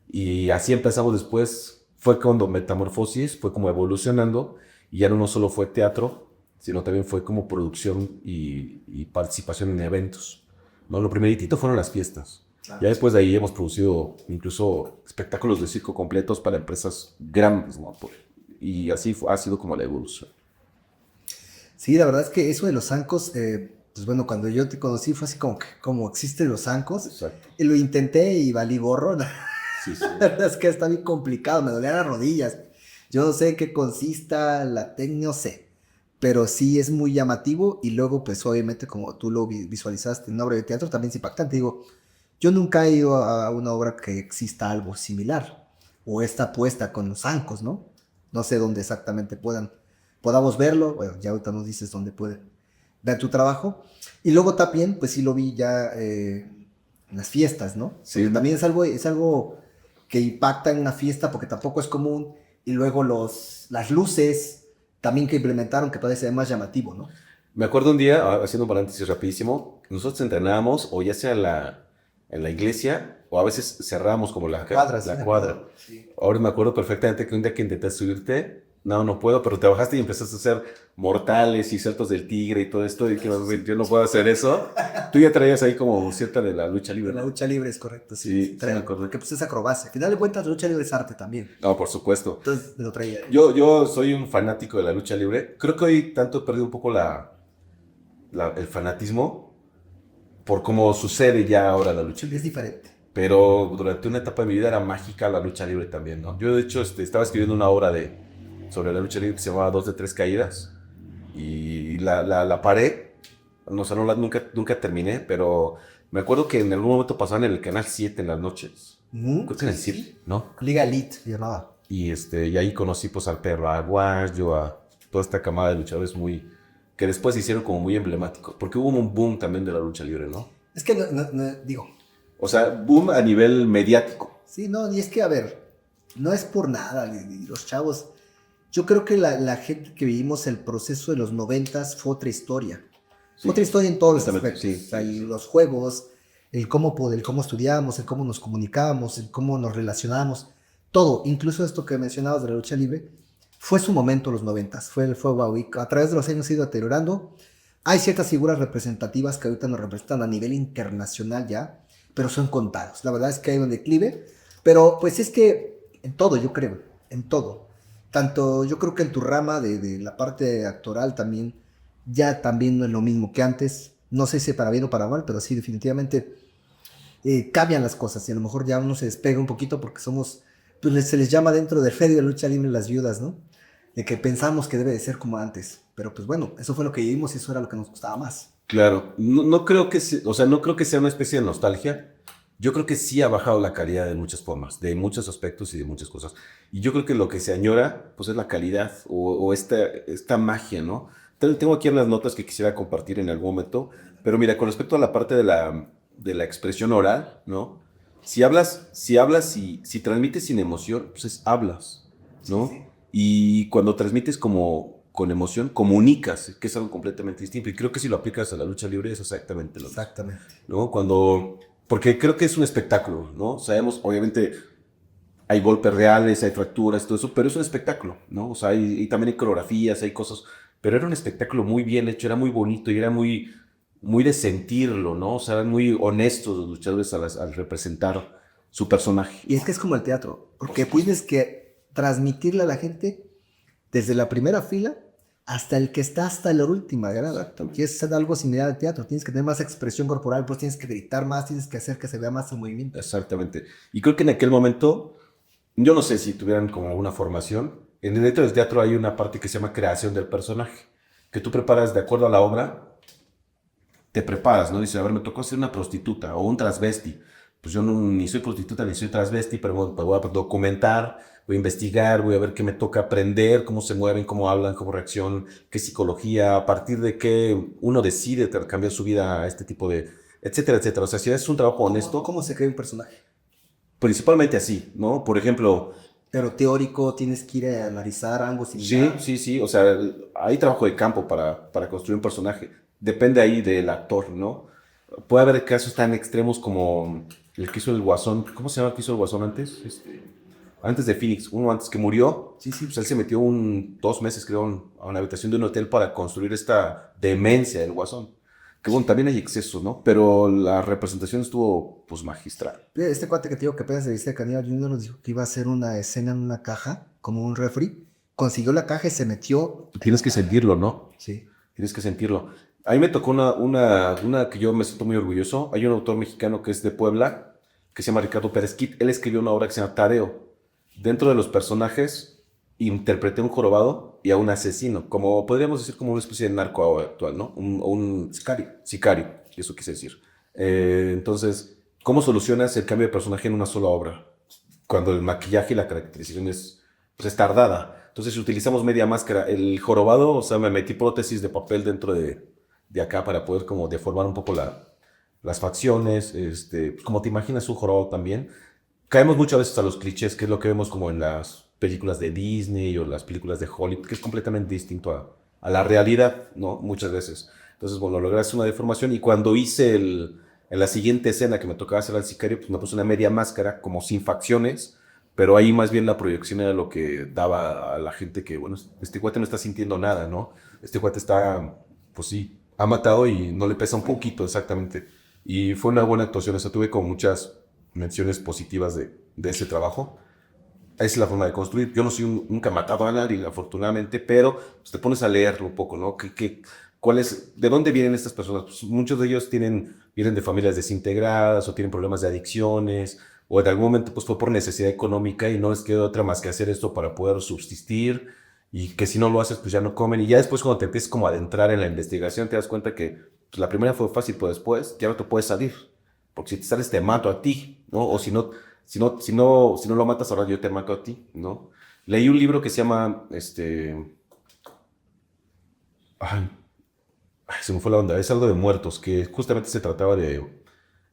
Y así empezamos después. Fue cuando Metamorfosis fue como evolucionando y ya no solo fue teatro, sino también fue como producción y participación en eventos, ¿no? Lo primeritito fueron las fiestas. Claro. Ya después de ahí hemos producido incluso espectáculos de circo completos para empresas grandes, ¿no? Y así ha sido como la evolución. Sí, la verdad es que eso de los zancos, pues bueno, cuando yo te conocí fue así como existen los zancos. Exacto. Y lo intenté y valí gorro. Sí. La verdad es que está bien complicado, me dolían las rodillas. Yo no sé en qué consista la técnica, no sé. Pero sí es muy llamativo y luego pues obviamente como tú lo visualizaste en una obra de teatro también es impactante. Digo, yo nunca he ido a una obra que exista algo similar o esta puesta con los zancos, ¿no? No sé dónde exactamente podamos verlo. Bueno, ya ahorita nos dices dónde pueden ver tu trabajo. Y luego también, pues sí lo vi ya en las fiestas, ¿no? Sí. Porque también es algo que impacta en una fiesta porque tampoco es común. Y luego las luces también que implementaron que parece más llamativo, ¿no? Me acuerdo un día, haciendo un paréntesis rapidísimo, nosotros entrenábamos o ya sea en la iglesia o a veces cerrábamos como la cuadra. Sí. Ahora me acuerdo perfectamente que un día que intenté subirte, no puedo, pero te bajaste y empezaste a hacer mortales y saltos del tigre y todo esto, y que yo no puedo hacer eso. Tú ya traías ahí como cierta de la lucha libre. La lucha libre es correcto, sí me acuerdo. Que pues es acrobacia. Al final de cuentas, la lucha libre es arte también. No, por supuesto. Entonces me lo traía. Yo soy un fanático de la lucha libre. Creo que hoy tanto he perdido un poco el fanatismo por cómo sucede ya ahora la lucha libre. Es diferente. Pero durante una etapa de mi vida era mágica la lucha libre también, ¿no? Yo de hecho estaba escribiendo una obra sobre la lucha libre que se llamaba 2 de 3 caídas y la paré, nunca terminé, pero me acuerdo que en algún momento pasaban en el canal 7 en las noches. Creo que en el 7, ¿no? Liga Elite llamaba. Y ahí conocí pues al Perro Aguayo, a toda esta camada de luchadores que después se hicieron como muy emblemáticos, porque hubo un boom también de la lucha libre, ¿no? Es que digo. O sea, boom a nivel mediático. Sí, no, y es que, a ver, no es por nada, los chavos. Yo creo que la gente que vivimos el proceso de los 90s fue otra historia. Sí. Otra historia en todos los aspectos. Sí. O sea, y los juegos, el cómo estudiábamos, el cómo nos comunicábamos, el cómo nos relacionábamos. Todo, incluso esto que mencionabas de la lucha libre, fue su momento los 90s. Fue Bowie. A través de los años se ha ido deteriorando. Hay ciertas figuras representativas que ahorita nos representan a nivel internacional ya, pero son contados. La verdad es que hay un declive, pero pues es que en todo, yo creo, en todo. Tanto yo creo que en tu rama de la parte actoral también, ya también no es lo mismo que antes. No sé si para bien o para mal, pero sí, definitivamente cambian las cosas y a lo mejor ya uno se despega un poquito porque somos, pues se les llama dentro del medio de lucha libre las viudas, ¿no? De que pensamos que debe de ser como antes. Pero pues bueno, eso fue lo que vivimos y eso era lo que nos gustaba más. Claro, no creo que o sea, no creo que sea una especie de nostalgia. Yo creo que sí ha bajado la calidad de muchas formas, de muchos aspectos y de muchas cosas. Y yo creo que lo que se añora, pues es la calidad o esta magia, ¿no? Tengo aquí unas notas que quisiera compartir en algún momento, pero mira, con respecto a la parte de la expresión oral, ¿no? Si transmites sin emoción, pues hablas, ¿no? Sí. Y cuando transmites como con emoción, comunicas, que es algo completamente distinto. Y creo que si lo aplicas a la lucha libre es exactamente lo mismo. Exactamente. ¿No? Porque creo que es un espectáculo, ¿no? Sabemos, obviamente, hay golpes reales, hay fracturas, todo eso, pero es un espectáculo, ¿no? O sea, y también hay coreografías, hay cosas, pero era un espectáculo muy bien hecho, era muy bonito y era muy, muy de sentirlo, ¿no? O sea, eran muy honestos los luchadores al representar su personaje. Y es que es como el teatro, porque tienes que transmitirle a la gente desde la primera fila hasta el que está hasta la última grada. Y es algo similar al teatro, tienes que tener más expresión corporal, pues tienes que gritar más, tienes que hacer que se vea más el movimiento. Exactamente. Y creo que en aquel momento, yo no sé si tuvieran como alguna formación, dentro del teatro hay una parte que se llama creación del personaje, que tú preparas de acuerdo a la obra, te preparas, ¿no? Dices, a ver, me tocó ser una prostituta o un transvesti. Pues yo ni soy prostituta ni soy transvesti, pero bueno, pues voy a documentar, voy a investigar, voy a ver qué me toca aprender, cómo se mueven, cómo hablan, cómo reaccionan, qué psicología, a partir de qué uno decide cambiar su vida a este tipo de, etcétera, etcétera. O sea, si es un trabajo honesto, ¿Cómo se crea un personaje? principalmente así, ¿no? Por ejemplo, Pero teórico, tienes que ir a analizar algo similar. sí, o sea, hay trabajo de campo para construir un personaje. Depende ahí del actor, ¿no? Puede haber casos tan extremos como el que hizo el Guasón. ¿Cómo se llama el que hizo el Guasón antes? Antes de Phoenix, uno antes que murió. Sí, sí. Pues él se metió 2 meses, creo, a una habitación de un hotel para construir esta demencia del Guasón. Que bueno, también hay excesos, ¿no? Pero la representación estuvo, pues, magistral. Este cuate que te digo que apenas se viste de Caníbal Jr. nos dijo que iba a hacer una escena en una caja, como un refri. Consiguió la caja y se metió. Tienes que sentirlo, ¿no? Sí. Tienes que sentirlo. A mí me tocó una que yo me siento muy orgulloso. Hay un autor mexicano que es de Puebla, que se llama Ricardo Pérez Kit. Él escribió una obra que se llama Tareo. Dentro de los personajes, interpreté a un jorobado y a un asesino. Como podríamos decir, como una especie de narco actual, ¿no? Un Sicario. sicario, eso quise decir. Entonces, ¿cómo solucionas el cambio de personaje en una sola obra? Cuando el maquillaje y la caracterización pues, es tardada. Entonces utilizamos media máscara. El jorobado, o sea, me metí prótesis de papel dentro de acá para poder como deformar un poco las facciones. Pues, como te imaginas un jorobado también. Caemos muchas veces a los clichés, que es lo que vemos como en las películas de Disney o las películas de Hollywood, que es completamente distinto a la realidad, ¿no? Muchas veces. Entonces, bueno, lograste una deformación y cuando hice en la siguiente escena que me tocaba hacer al sicario, pues me puse una media máscara, como sin facciones, pero ahí más bien la proyección era lo que daba a la gente que, bueno, este cuate no está sintiendo nada, ¿no? Este cuate está, pues sí, ha matado y no le pesa un poquito exactamente. Y fue una buena actuación, o sea, tuve como muchas menciones positivas de ese trabajo. Esa es la forma de construir. Yo no soy nunca matado a nadie, afortunadamente, pero pues, te pones a leerlo un poco, ¿no? ¿De dónde vienen estas personas? Pues, muchos de ellos vienen de familias desintegradas o tienen problemas de adicciones o en algún momento pues, fue por necesidad económica y no les queda otra más que hacer esto para poder subsistir y que si no lo haces pues ya no comen y ya después cuando te empiezas como a adentrar en la investigación te das cuenta que pues, la primera fue fácil, pero después ya no te puedes salir. Porque si te sales te mato a ti, ¿no? O si no lo matas ahora yo te mato a ti, ¿no? Leí un libro que se llama, se me fue la onda, es algo de muertos, que justamente se trataba de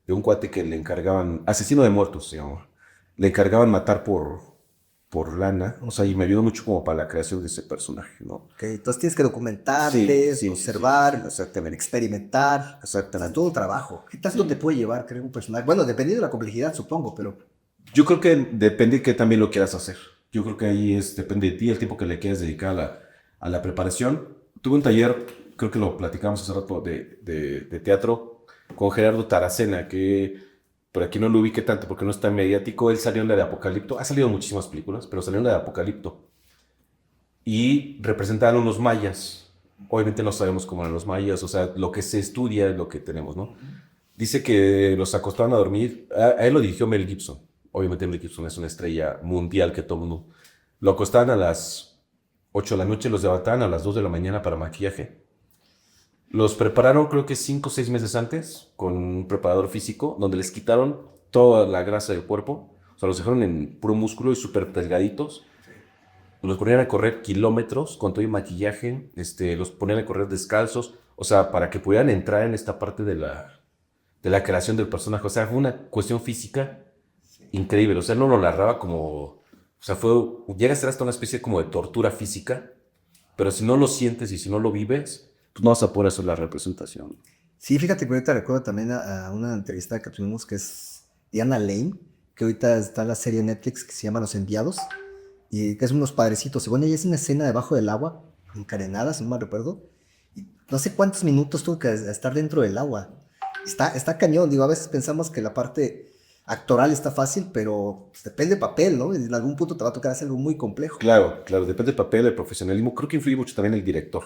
un cuate que le encargaban, asesino de muertos se llama, le encargaban matar por lana, o sea, y me ayudó mucho como para la creación de ese personaje, ¿no? Okay, entonces tienes que documentarte, observar, exactamente. experimentar. Exactamente. Todo un trabajo. ¿Qué tanto te puede llevar crear un personaje? Bueno, dependiendo de la complejidad, supongo, pero... Yo creo que depende de qué también lo quieras hacer. Yo creo que ahí depende de ti, el tiempo que le quieras dedicar a la preparación. Tuve un taller, creo que lo platicamos hace rato, de teatro con Gerardo Taracena, que por aquí no lo ubiqué tanto porque no es tan mediático. Él salió en la de Apocalipto. Ha salido en muchísimas películas, pero salió en la de Apocalipto. Y representaban unos mayas. Obviamente no sabemos cómo eran los mayas, o sea, lo que se estudia es lo que tenemos, ¿no? Dice que los acostaban a dormir. A él lo dirigió Mel Gibson. Obviamente Mel Gibson es una estrella mundial que todo mundo. Lo acostaban a las 8 de la noche, los levantaban a las 2 de la mañana para maquillaje. Los prepararon creo que 5 o 6 meses antes con un preparador físico donde les quitaron toda la grasa del cuerpo. O sea, los dejaron en puro músculo y súper delgaditos. Los ponían a correr kilómetros con todo el maquillaje. Los ponían a correr descalzos. O sea, para que pudieran entrar en esta parte de la creación del personaje. O sea, fue una cuestión física increíble. O sea, él no lo narraba como... O sea, llega a ser hasta una especie como de tortura física, pero si no lo sientes y si no lo vives, pues no vas a poder hacer la representación. Sí, fíjate que ahorita recuerdo también a una entrevista que tuvimos que es Diana Lane, que ahorita está en la serie Netflix que se llama Los Enviados, y que es unos padrecitos. Según ella es una escena debajo del agua, encadenada, si no me recuerdo, y no sé cuántos minutos tuvo que estar dentro del agua. Está cañón, digo, a veces pensamos que la parte actoral está fácil, pero pues, depende del papel, ¿no? En algún punto te va a tocar hacer algo muy complejo. Claro, claro, depende del papel, del profesionalismo. Creo que influye mucho también el director,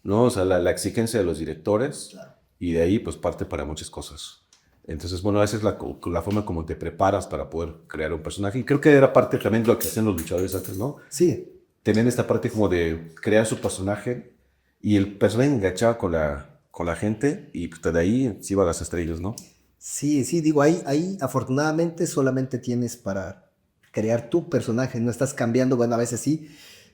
¿no? O sea, la exigencia de los directores, Claro. y de ahí pues parte para muchas cosas. Entonces, bueno, esa es la forma como te preparas para poder crear un personaje. Y creo que era parte también de lo que hacían los luchadores antes, ¿no? Sí, Tenían esta parte como de crear su personaje y el personaje enganchaba con la gente y pues, de ahí se iban las estrellas, ¿no? sí, digo, ahí afortunadamente solamente tienes para crear tu personaje, no estás cambiando, bueno, a veces sí,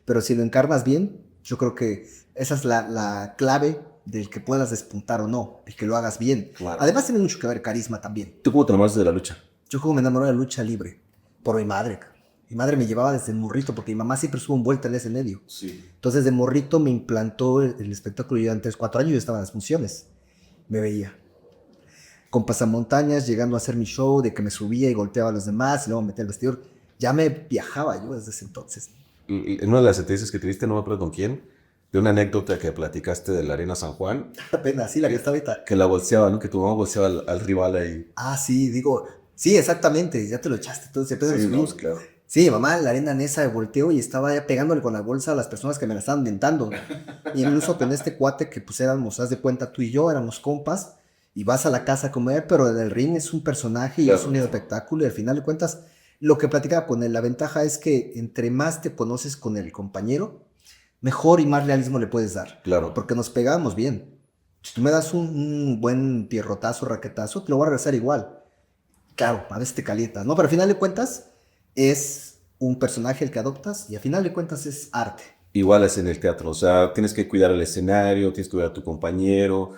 pero si lo encarnas bien, yo creo que esa es la clave del que puedas despuntar o no, el que lo hagas bien. Claro. Además tiene mucho que ver carisma también. ¿Tú cómo te enamoraste de la lucha? Yo como me enamoré de la lucha libre, por mi madre. Mi madre me llevaba desde morrito, porque mi mamá siempre estuvo envuelta en ese medio. Sí. Entonces de morrito me implantó el espectáculo, yo antes 4 años yo estaba en las funciones, me veía. Con pasamontañas, llegando a hacer mi show, de que me subía y golpeaba a los demás, y luego me metía al vestidor. Ya me viajaba yo desde ese entonces. En una de las entrevistas que tuviste, no me acuerdo con quién, de una anécdota que platicaste de la Arena San Juan, Apenas, sí, la que está ahorita. que la bolseaba, ¿no? Que tu mamá bolseaba al rival ahí. Ah, sí, digo, sí, exactamente, ya te lo echaste, entonces Sí, no, claro. Sí, mamá, la arena Nesa de volteo y estaba ya pegándole con la bolsa a las personas que me la estaban dentando. Y incluso con este cuate que pues éramos, haz de cuenta, tú y yo, éramos compas, y vas a la casa a comer, pero en el ring es un personaje y Claro. es un espectáculo, y al final de cuentas, lo que platicaba con él, la ventaja es que entre más te conoces con el compañero, mejor y más realismo le puedes dar. Claro. Porque nos pegábamos bien. Si tú me das un buen pierrotazo, raquetazo, te lo voy a regresar igual. Claro, a veces te calientas, ¿no? Pero al final de cuentas es un personaje el que adoptas y al final de cuentas es arte. Igual es en el teatro, o sea, tienes que cuidar el escenario, tienes que cuidar a tu compañero,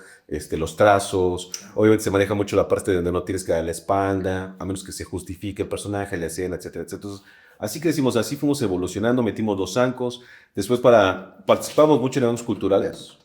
los trazos. Obviamente se maneja mucho la parte donde no tienes que dar la espalda, a menos que se justifique el personaje, la escena, etcétera, etcétera. Entonces, así crecimos, así fuimos evolucionando, metimos 2 zancos. Después participamos mucho en eventos culturales,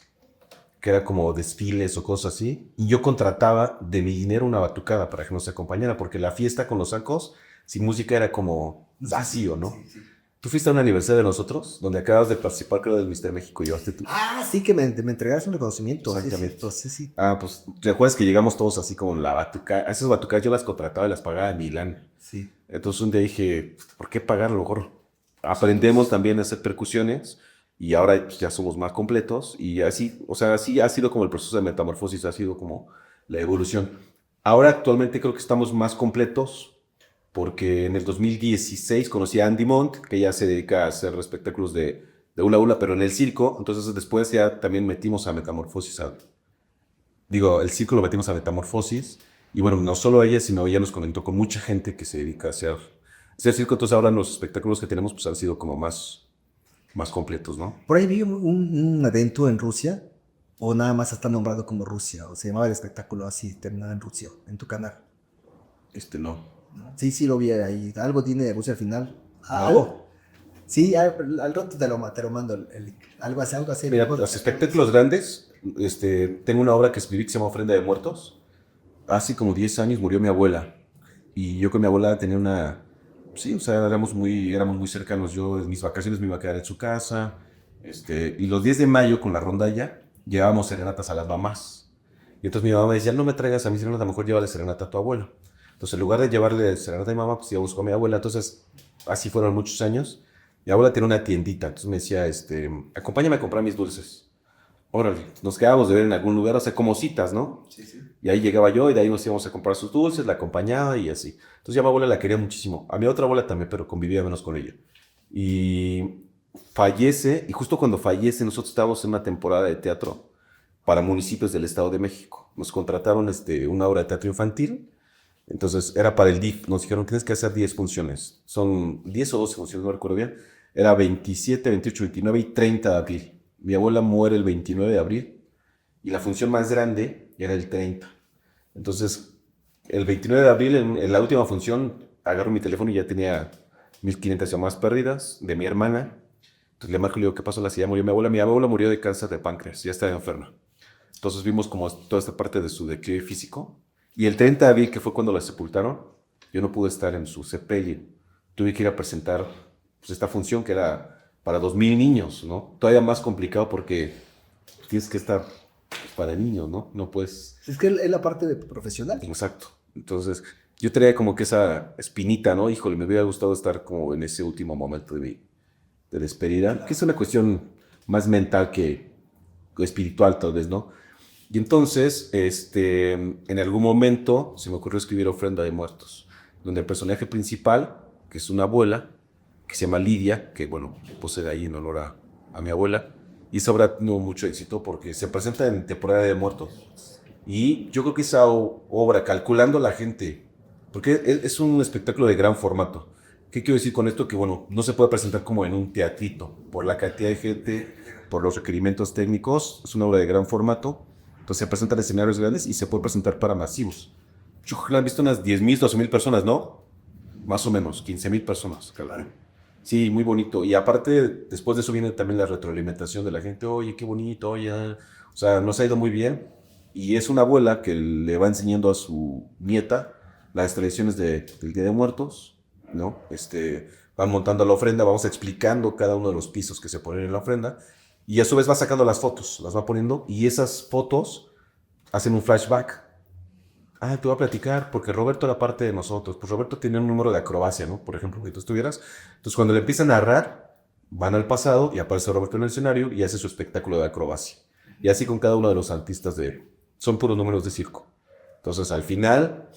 que era como desfiles o cosas así. Y yo contrataba de mi dinero una batucada para que nos acompañara, porque la fiesta con los zancos, sin música era como vacío, ¿no? Sí. Tú fuiste a un aniversario de nosotros, donde acabas de participar, creo, del Mister México y llevaste tú. Ah, sí, que me entregaste un reconocimiento. Exactamente. Entonces, sí. Ah, pues, ¿te acuerdas que llegamos todos así como la batucada? Esas batucadas yo las contrataba y las pagaba en Milán. Sí. Entonces un día dije, ¿por qué pagar? A lo mejor aprendemos también a hacer percusiones y ahora pues, ya somos más completos y así, o sea, así ha sido como el proceso de metamorfosis, ha sido como la evolución. Ahora actualmente creo que estamos más completos porque en el 2016 conocí a Andy Montt, que ya se dedica a hacer espectáculos de hula hula, pero en el circo. Entonces después ya también metimos a Metamorfosis. El circo lo metimos a Metamorfosis. Y bueno, no solo ella, sino ella nos conectó con mucha gente que se dedica a hacer circo. Entonces ahora los espectáculos que tenemos pues han sido como más completos, ¿no? Por ahí vi un evento en Rusia, o nada más está nombrado como Rusia, o se llamaba el espectáculo así, terminado en Rusia, en tu canal. No. Sí, lo vi ahí. Algo tiene de Rusia al final. ¿Algo? Sí, al rato te lo mando el link. Algo así. Mira, los espectáculos grandes, tengo una obra que escribí que se llama Ofrenda de Muertos. Hace como 10 años murió mi abuela. Y yo con mi abuela tenía sí, o sea, éramos muy cercanos. Yo en mis vacaciones me iba a quedar en su casa. Y los 10 de mayo con la rondalla llevábamos serenatas a las mamás. Y entonces mi mamá me decía, no me traigas a mi serenata, a lo mejor llévale serenata a tu abuelo. Entonces en lugar de llevarle serenata a mi mamá, pues íbamos con mi abuela. Entonces así fueron muchos años. Mi abuela tiene una tiendita, entonces me decía, acompáñame a comprar mis dulces. Órale, nos quedábamos de ver en algún lugar, o sea, como citas, ¿no? Sí. Y ahí llegaba yo y de ahí nos íbamos a comprar sus dulces, la acompañaba y así. Entonces ya mi abuela la quería muchísimo. A mi otra abuela también, pero convivía menos con ella. Y fallece, y justo cuando fallece nosotros estábamos en una temporada de teatro para municipios del Estado de México. Nos contrataron una obra de teatro infantil, entonces era para el DIF. Nos dijeron, tienes que hacer 10 funciones. Son 10 o 12 funciones, no recuerdo bien. Era 27, 28, 29 y 30 de abril. Mi abuela muere el 29 de abril y la función más grande era el 30. Entonces, el 29 de abril, en la última función, agarro mi teléfono y ya tenía 1500 llamadas perdidas de mi hermana. Entonces le marco y le digo, ¿qué pasó? Ya murió mi abuela. Mi abuela murió de cáncer de páncreas, ya estaba enferma. Entonces vimos como toda esta parte de su declive físico. Y el 30 de abril, que fue cuando la sepultaron, yo no pude estar en su sepelio. Tuve que ir a presentar pues, esta función que era para 2000 niños, ¿no? Todavía más complicado porque tienes que estar pues, para niños, ¿no? No puedes... Es que es la parte de profesional. Exacto. Entonces, yo tenía como que esa espinita, ¿no? Híjole, me hubiera gustado estar como en ese último momento de despedida, que es una cuestión más mental que espiritual, tal vez, ¿no? Y entonces, en algún momento se me ocurrió escribir Ofrenda de Muertos, donde el personaje principal, que es una abuela, que se llama Lidia, que, bueno, puse ahí en honor a mi abuela, y esa obra tuvo mucho éxito porque se presenta en temporada de muertos. Y yo creo que esa obra, calculando la gente, porque es un espectáculo de gran formato. ¿Qué quiero decir con esto? Que, bueno, no se puede presentar como en un teatrito, por la cantidad de gente, por los requerimientos técnicos. Es una obra de gran formato, entonces se presentan en escenarios grandes y se puede presentar para masivos. Yo creo que la han visto unas 10,000, 12,000 personas, ¿no? Más o menos, 15,000 personas. Claro. Sí, muy bonito. Y aparte, después de eso viene también la retroalimentación de la gente. Oye, qué bonito, oye. O sea, nos ha ido muy bien. Y es una abuela que le va enseñando a su nieta las tradiciones del Día de Muertos, ¿no? Van montando la ofrenda, vamos explicando cada uno de los pisos que se ponen en la ofrenda. Y a su vez va sacando las fotos, las va poniendo. Y esas fotos hacen un flashback. Ah, te voy a platicar, porque Roberto era parte de nosotros. Pues Roberto tenía un número de acrobacia, ¿no? Por ejemplo, que tú estuvieras. Entonces, cuando le empiezan a narrar, van al pasado y aparece Roberto en el escenario y hace su espectáculo de acrobacia. Y así con cada uno de los artistas son puros números de circo. Entonces, al final,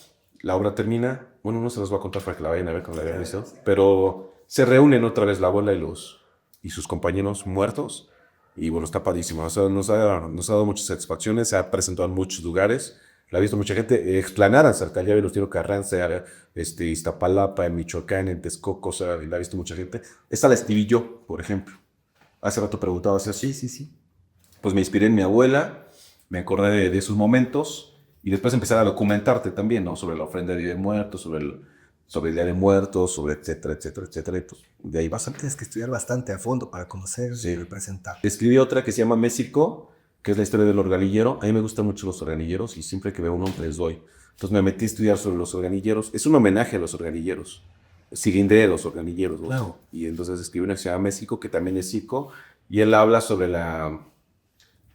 la obra termina. Bueno, no se los voy a contar para que la vayan a ver cuando la hayan visto. Pero se reúnen otra vez la abuela y sus compañeros muertos. Y bueno, está padrísimo. O sea, nos ha dado muchas satisfacciones. Se ha presentado en muchos lugares. La ha visto mucha gente. Explanadas, Alcaldía Venustiano Carranza, Iztapalapa, en Michoacán, en Texcoco. O sea, la ha visto mucha gente. Esta la escribí yo, por ejemplo. Hace rato preguntaba, o sea, sí. Pues me inspiré en mi abuela, me acordé de esos momentos y después empecé a documentarte también, ¿no? Sobre la ofrenda de Día de Muertos, sobre el Día de Muertos, sobre etcétera. Y pues de ahí vas. Tienes que estudiar bastante a fondo para conocer y representar. Escribí otra que se llama México, que es la historia del organillero. A mí me gustan mucho los organilleros y siempre que veo uno les doy. Entonces me metí a estudiar sobre los organilleros. Es un homenaje a los organilleros, cilindreros, organilleros. ¿No? Claro. Y entonces escribí una que se llama México, que también es circo, y él habla sobre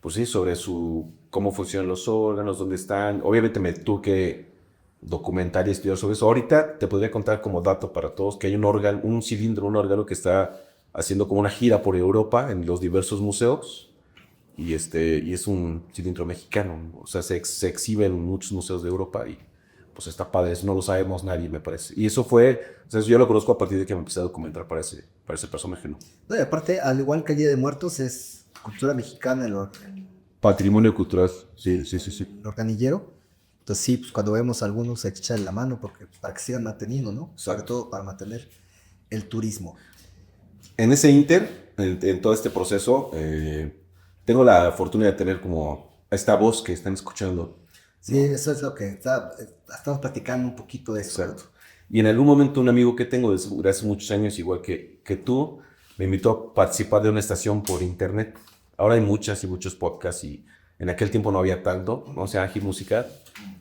pues sí, sobre cómo funcionan los órganos, dónde están. Obviamente me tuve que documentar y estudiar sobre eso. Ahorita te podría contar como dato para todos que hay un órgano que está haciendo como una gira por Europa en los diversos museos. Y es un cilindro mexicano. O sea, se exhibe en muchos museos de Europa y pues está padre. Eso no lo sabemos nadie, me parece. Y eso fue, o sea, yo lo conozco a partir de que me empecé a documentar para ese personaje, ¿no? No, y aparte, al igual que el Día de Muertos, es cultura mexicana, Patrimonio cultural, sí. el organillero. Entonces sí, pues cuando vemos a algunos hay que echarle la mano porque, para que sigan manteniendo, ¿no? Sobre todo para mantener el turismo. En ese inter, en todo este proceso, tengo la fortuna de tener como esta voz que están escuchando. Sí, eso es lo que estamos platicando un poquito de eso. Exacto. Y en algún momento un amigo que tengo desde hace muchos años, igual que tú, me invitó a participar de una estación por internet. Ahora hay muchas y muchos podcasts y en aquel tiempo no había tanto, ¿no? O sea, Ágil Musical.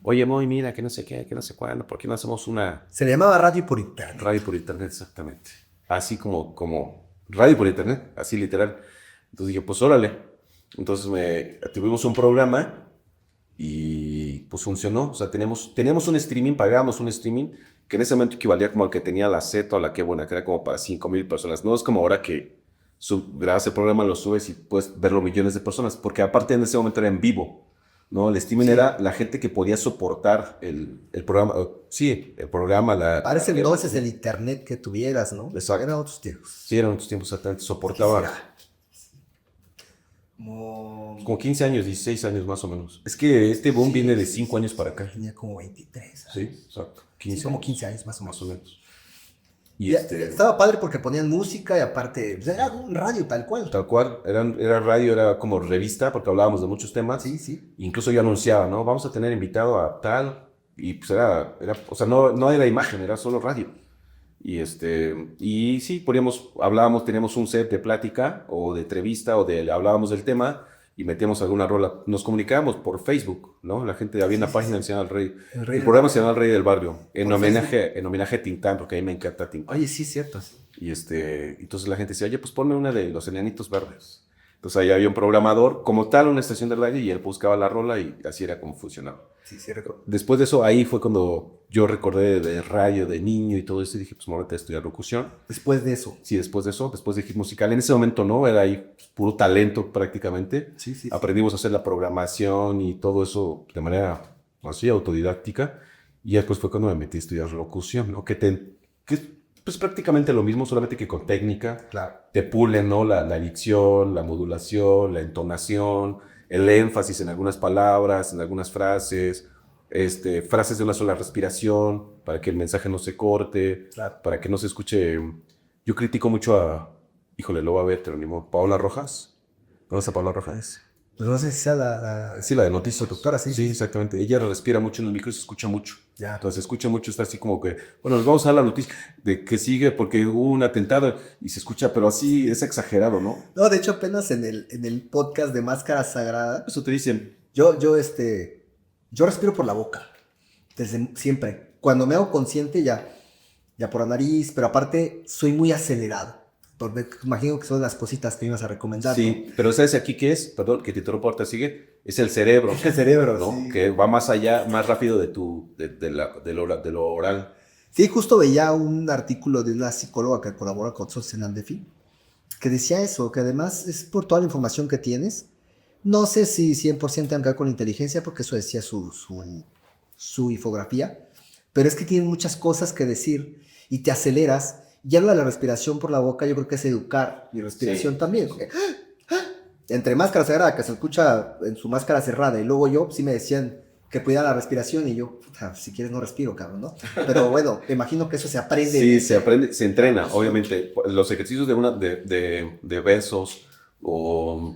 Oye, Moy, mira, que no sé qué, que no sé cuándo, ¿por qué no hacemos una Se le llamaba radio por internet. radio por internet? Exactamente. Así como radio por internet, así literal. Entonces dije, pues órale. Entonces tuvimos un programa y pues funcionó. O sea, teníamos un streaming, pagábamos un streaming que en ese momento equivalía como al que tenía la Z o la Qué Buena, que era como para 5,000 personas. No es como ahora que grabas el programa, lo subes y puedes verlo millones de personas, porque aparte en ese momento era en vivo. ¿no? El streaming era la gente que podía soportar el programa. Sí, el programa. Parece entonces el internet que tuvieras, ¿no? Exacto. Eran otros tiempos. Sí, eran otros tiempos exactamente. Soportaba como 15 años, 16 años más o menos. Es que este boom viene de 5 años para acá. Tenía como 23. Sí, exacto. 15 como 15 años más o menos. Más o menos. Y estaba padre porque ponían música y aparte pues, era un radio tal cual. Tal cual, era radio, era como revista porque hablábamos de muchos temas. Sí, sí. Incluso yo anunciaba, ¿no? Vamos a tener invitado a tal. Y pues o sea, no era imagen, era solo radio. Y sí, hablábamos, teníamos un set de plática o de entrevista hablábamos del tema y metíamos alguna rola. Nos comunicábamos por Facebook, ¿no? La gente, había una página que se llama El Rey. El programa se llama El Rey del Barrio, en homenaje a Tintán, porque a mí me encanta Tintán. Oye, sí, cierto. Y entonces la gente decía, oye, pues ponme una de los Enanitos Verdes. Entonces ahí había un programador, como tal, una estación de radio, y él buscaba la rola y así era como funcionaba. Sí, cierto. Después de eso, ahí fue cuando yo recordé de radio, de niño y todo eso, y dije, pues me voy a estudiar locución. Después de eso. Sí, después de hit musical. En ese momento no, era ahí puro talento prácticamente. Sí, sí. Aprendimos a hacer la programación y todo eso de manera así autodidáctica. Y después fue cuando me metí a estudiar locución, ¿no? Que pues prácticamente lo mismo, solamente que con técnica. Claro. Te pulen, ¿no? La dicción, la modulación, la entonación, el énfasis en algunas palabras, en algunas frases, frases de una sola respiración, para que el mensaje no se corte, Claro. para que no se escuche. Yo critico mucho híjole, lo va a ver, te lo animo, Paola Rojas. ¿Conoces a Paola Rojas? Pues no sé si sea la Sí, la de noticias. doctora, sí. Sí, exactamente. Ella respira mucho en el micro y se escucha mucho. Ya. Entonces se escucha mucho, está así como que, bueno, nos vamos a dar la noticia de que sigue porque hubo un atentado y se escucha, pero así es exagerado, ¿no? No, de hecho apenas en el podcast de Máscara Sagrada, Eso te dicen. yo respiro por la boca, desde siempre. Cuando me hago consciente ya por la nariz, pero aparte soy muy acelerado. Porque imagino que son las cositas que me ibas a recomendar. Sí, ¿no? pero ¿sabes aquí qué es? Perdón, que te interrumpo, ahorita sigue. Es el cerebro. El cerebro, ¿no? sí. Que va más allá, más rápido de lo oral. Sí, justo veía un artículo de una psicóloga que colabora con Social Andefi, que decía eso, que además es por toda la información que tienes. No sé si 100% tenga que ver con inteligencia, porque eso decía su infografía, pero es que tienen muchas cosas que decir y te aceleras. Y habla de la respiración por la boca, yo creo que es educar mi respiración también. Porque, entre máscara cerrada, que se escucha en su máscara cerrada, y luego yo, sí me decían que cuidara la respiración, y yo, puta, si quieres no respiro, cabrón, ¿no? Pero bueno, me imagino que eso se aprende. Sí, se aprende, se entrena, obviamente. Los ejercicios de versos o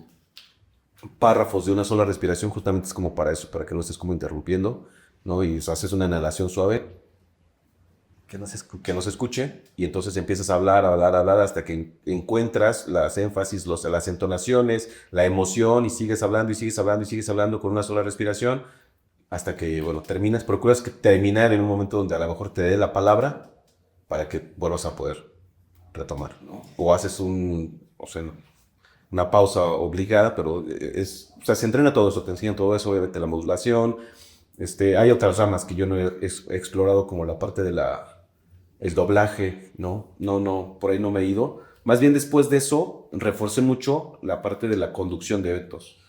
párrafos de una sola respiración justamente es como para eso, para que no estés como interrumpiendo, ¿no? Y haces una inhalación suave. Que no se escuche. Que no se escuche, y entonces empiezas a hablar hasta que encuentras las énfasis, las entonaciones, la emoción, y sigues hablando y sigues hablando y sigues hablando con una sola respiración, hasta que, bueno, terminas. Procuras terminar en un momento donde a lo mejor te dé la palabra para que vuelvas a poder retomar, ¿no? O haces una pausa obligada, pero o sea, se entrena todo eso, te enseñan todo eso, obviamente la modulación. Hay otras ramas que yo no he explorado, como la parte de el doblaje, ¿no? No, por ahí no me he ido. Más bien después de eso, reforcé mucho la parte de la conducción de eventos.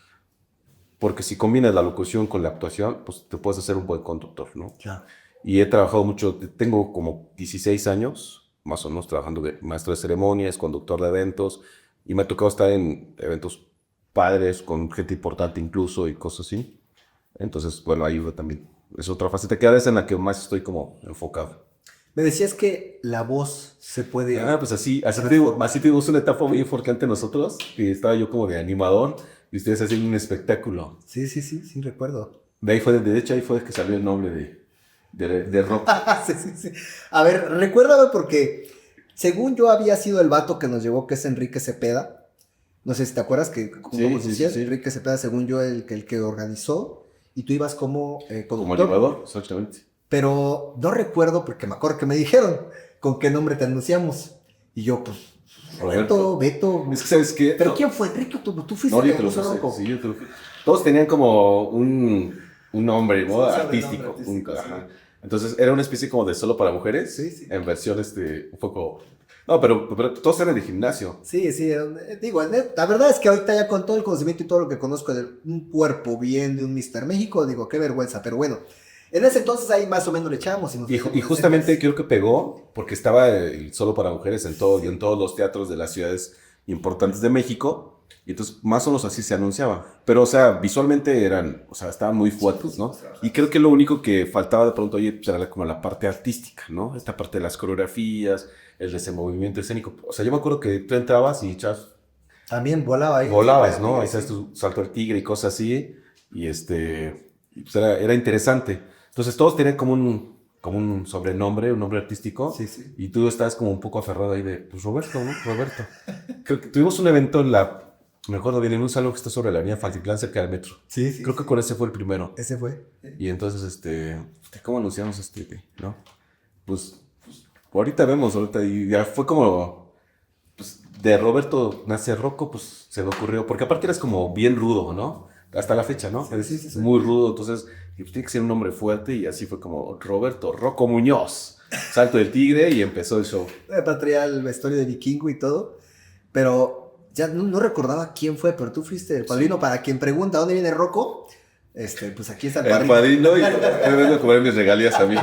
Porque si combinas la locución con la actuación, pues te puedes hacer un buen conductor, ¿no? Claro. Y he trabajado mucho, tengo como 16 años, más o menos, trabajando de maestro de ceremonias, conductor de eventos, y me ha tocado estar en eventos padres, con gente importante incluso, y cosas así. Entonces, bueno, ayuda también. Es otra faceta que ahora es en la que más estoy como enfocado. Me decías que la voz se puede... Pues así tuvimos una etapa muy importante nosotros, que estaba yo como de animador, y ustedes hacían un espectáculo. Sí, recuerdo. De hecho, ahí fue que salió el nombre de rock. Sí. A ver, recuérdame, porque según yo había sido el vato que nos llevó, que es Enrique Cepeda. No sé si te acuerdas que, como decías, sí. Enrique Cepeda, según yo, el que organizó, y tú ibas como conductor. Como animador, exactamente. Pero no recuerdo, porque me acuerdo que me dijeron con qué nombre te anunciamos. Y yo, pues, Beto. Es que, ¿sabes qué? ¿Pero quién fue, Enrique? ¿Tú fuiste? No, yo te lo puse. Sí, yo te lo puse. Todos tenían como un nombre, ¿no? Artístico. Sí. Ajá. Entonces, era una especie como de solo para mujeres. Sí. En versión un poco No, pero todos eran de gimnasio. Sí, digo, la verdad es que ahorita ya con todo el conocimiento y todo lo que conozco de un cuerpo bien de un Mr. México, digo, qué vergüenza, pero bueno, en ese entonces ahí más o menos le echamos. Y justamente creo que pegó porque estaba solo para mujeres en todo y en todos los teatros de las ciudades importantes de México. Y entonces más o menos así se anunciaba. Pero, o sea, visualmente estaban muy fuertes, ¿no? Y creo que lo único que faltaba de pronto, oye, pues era como la parte artística, ¿no? Esta parte de las coreografías, el desenvolvimiento escénico. O sea, yo me acuerdo que tú entrabas y echabas... También volaba ahí. Volabas, ¿no? Ahí sabes tu salto al tigre y cosas así. Y pues era interesante. Entonces todos tenían como un sobrenombre, un nombre artístico. Sí, sí. Y tú estabas como un poco aferrado ahí de, pues Roberto, ¿no? Roberto. Creo que tuvimos un evento me acuerdo bien, en un salón que está sobre la avenida Fantitlán, cerca del metro. Sí, sí. Creo que con ese fue el primero. Ese fue. Y entonces, ¿cómo anunciamos no? Pues ahorita vemos, y ya fue como, pues, de Roberto nace Rocco, pues, se me ocurrió, porque aparte eres como bien rudo, ¿no? Hasta la fecha, ¿no? Sí. Muy rudo, entonces, pues, tiene que ser un nombre fuerte, y así fue como Roberto Rocco Muñoz, salto del tigre, y empezó el show. Traía el vestuario de vikingo y todo, pero ya no recordaba quién fue, pero tú fuiste el padrino. Sí. Para quien pregunta dónde viene Rocco, pues aquí está el padrino. Y me vengo a cobrar mis regalías a mí.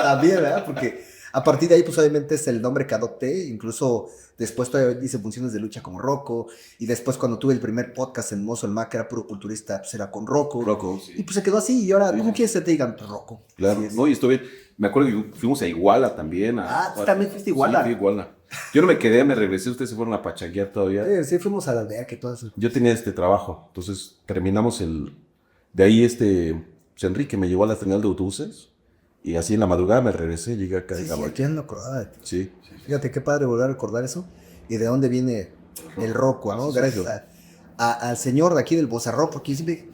También, ¿verdad? Porque a partir de ahí, pues obviamente es el nombre que adopté. Incluso después todavía hice funciones de lucha como Rocco. Y después cuando tuve el primer podcast en Mozo el Mac, que era puro culturista, pues era con Rocco. Rocco, sí. Y pues se quedó así. Y ahora, ¿cómo quieres que te digan? Rocco. Claro, sí, no, y estuve, me acuerdo que fuimos a Iguala también. ¿Tú también fuiste a Iguala? Sí, fui a Iguala. Yo no me quedé, me regresé, ustedes se fueron a pachanguear todavía. Sí, fuimos a la aldea que todo eso. Yo tenía trabajo, entonces terminamos de ahí pues Enrique me llevó a la terminal de autobuses y así en la madrugada me regresé, llegué acá. Sí, ya no acordaba de ti. Sí. Fíjate qué padre volver a recordar eso y de dónde viene el Rocco, ¿no? Gracias al señor de aquí del bozarrón, porque siempre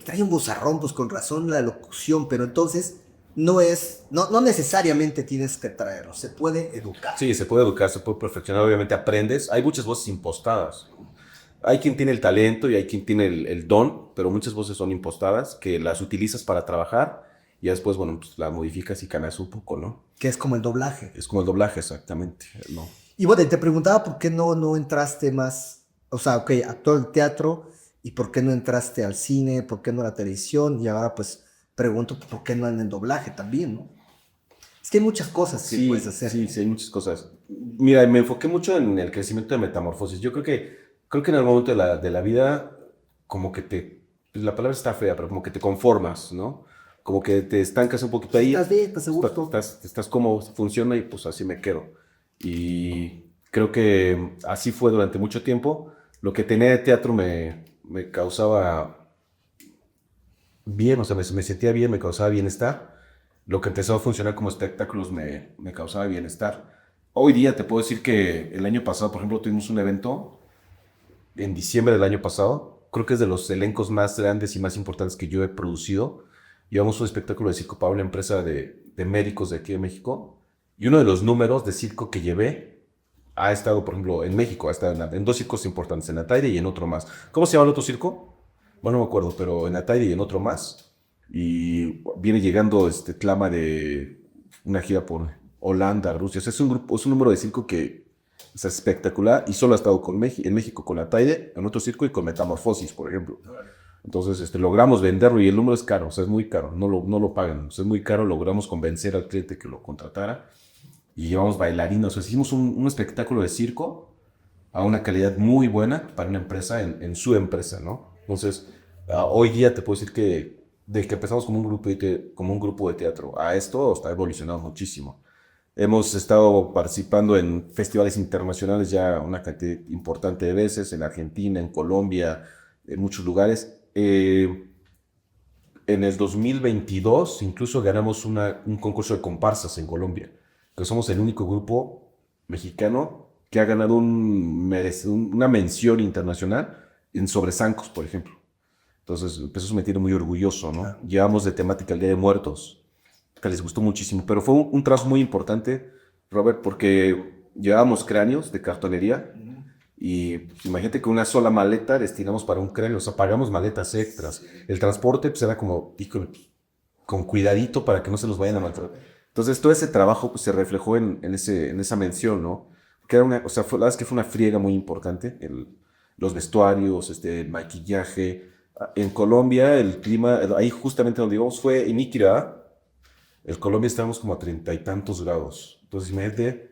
trae un bozarrón, pues con razón la locución, pero entonces no necesariamente tienes que traerlo, se puede educar. Sí, se puede educar, se puede perfeccionar, obviamente aprendes. Hay muchas voces impostadas. Hay quien tiene el talento y hay quien tiene el don, pero muchas voces son impostadas que las utilizas para trabajar y después, bueno, pues la modificas y cambias un poco, ¿no? Que es como el doblaje. Es como el doblaje, exactamente, ¿no? Y bueno, te preguntaba por qué no entraste más, o sea, ok, actor de teatro, y por qué no entraste al cine, por qué no a la televisión, y ahora pues pregunto por qué no en el doblaje también, ¿no? Es que hay muchas cosas que puedes hacer. Sí, hay muchas cosas. Mira, me enfoqué mucho en el crecimiento de Metamorfosis. Yo creo que en algún momento de la vida, como que pues la palabra está fea, pero como que te conformas, ¿no? Como que te estancas un poquito ahí. Estás bien, estás seguro. Estás como funciona y pues así me quedo. Y creo que así fue durante mucho tiempo. Lo que tenía de teatro me causaba bien, o sea, me sentía bien, me causaba bienestar. Lo que empezó a funcionar como espectáculos me causaba bienestar. Hoy día te puedo decir que el año pasado, por ejemplo, tuvimos un evento en diciembre del año pasado. Creo que es de los elencos más grandes y más importantes que yo he producido. Llevamos un espectáculo de circo para una empresa de médicos de aquí de México. Y uno de los números de circo que llevé ha estado, por ejemplo, en México. Ha estado en dos circos importantes, en Ataide y en otro más. ¿Cómo se llama el otro circo? Bueno, no me acuerdo, pero en Ataide y en otro más. Y viene llegando Tlama de una gira por Holanda, Rusia. O sea, es un número de circo que es espectacular y solo ha estado en México con Ataide, en otro circo y con Metamorfosis, por ejemplo. Entonces logramos venderlo y el número es caro, o sea, es muy caro, no lo pagan, o sea, es muy caro, logramos convencer al cliente que lo contratara y llevamos bailarinos, o sea, hicimos un espectáculo de circo a una calidad muy buena para una empresa en su empresa, ¿no? Entonces, hoy día te puedo decir que desde que empezamos como un grupo de teatro a esto está evolucionado muchísimo. Hemos estado participando en festivales internacionales ya una cantidad importante de veces, en Argentina, en Colombia, en muchos lugares. En el 2022 incluso ganamos un concurso de comparsas en Colombia, que somos el único grupo mexicano que ha ganado una mención internacional en sobrezancos, por ejemplo. Entonces, eso me tiene muy orgulloso, ¿no? Llevamos de temática el Día de Muertos, que les gustó muchísimo, pero fue un trazo muy importante, Robert, porque llevábamos cráneos de cartonería. Y imagínate que una sola maleta destinamos para un cráneo, o sea, pagamos maletas extras. El transporte pues era como, con cuidadito para que no se nos vayan a maltratar. Entonces todo ese trabajo pues se reflejó en esa mención, ¿no? que era una, o sea, la verdad es que fue una friega muy importante, los vestuarios, el maquillaje. En Colombia, el clima, ahí justamente donde íbamos fue en Iquirá. En Colombia estábamos como a 30 y tantos grados. Entonces, imagínate,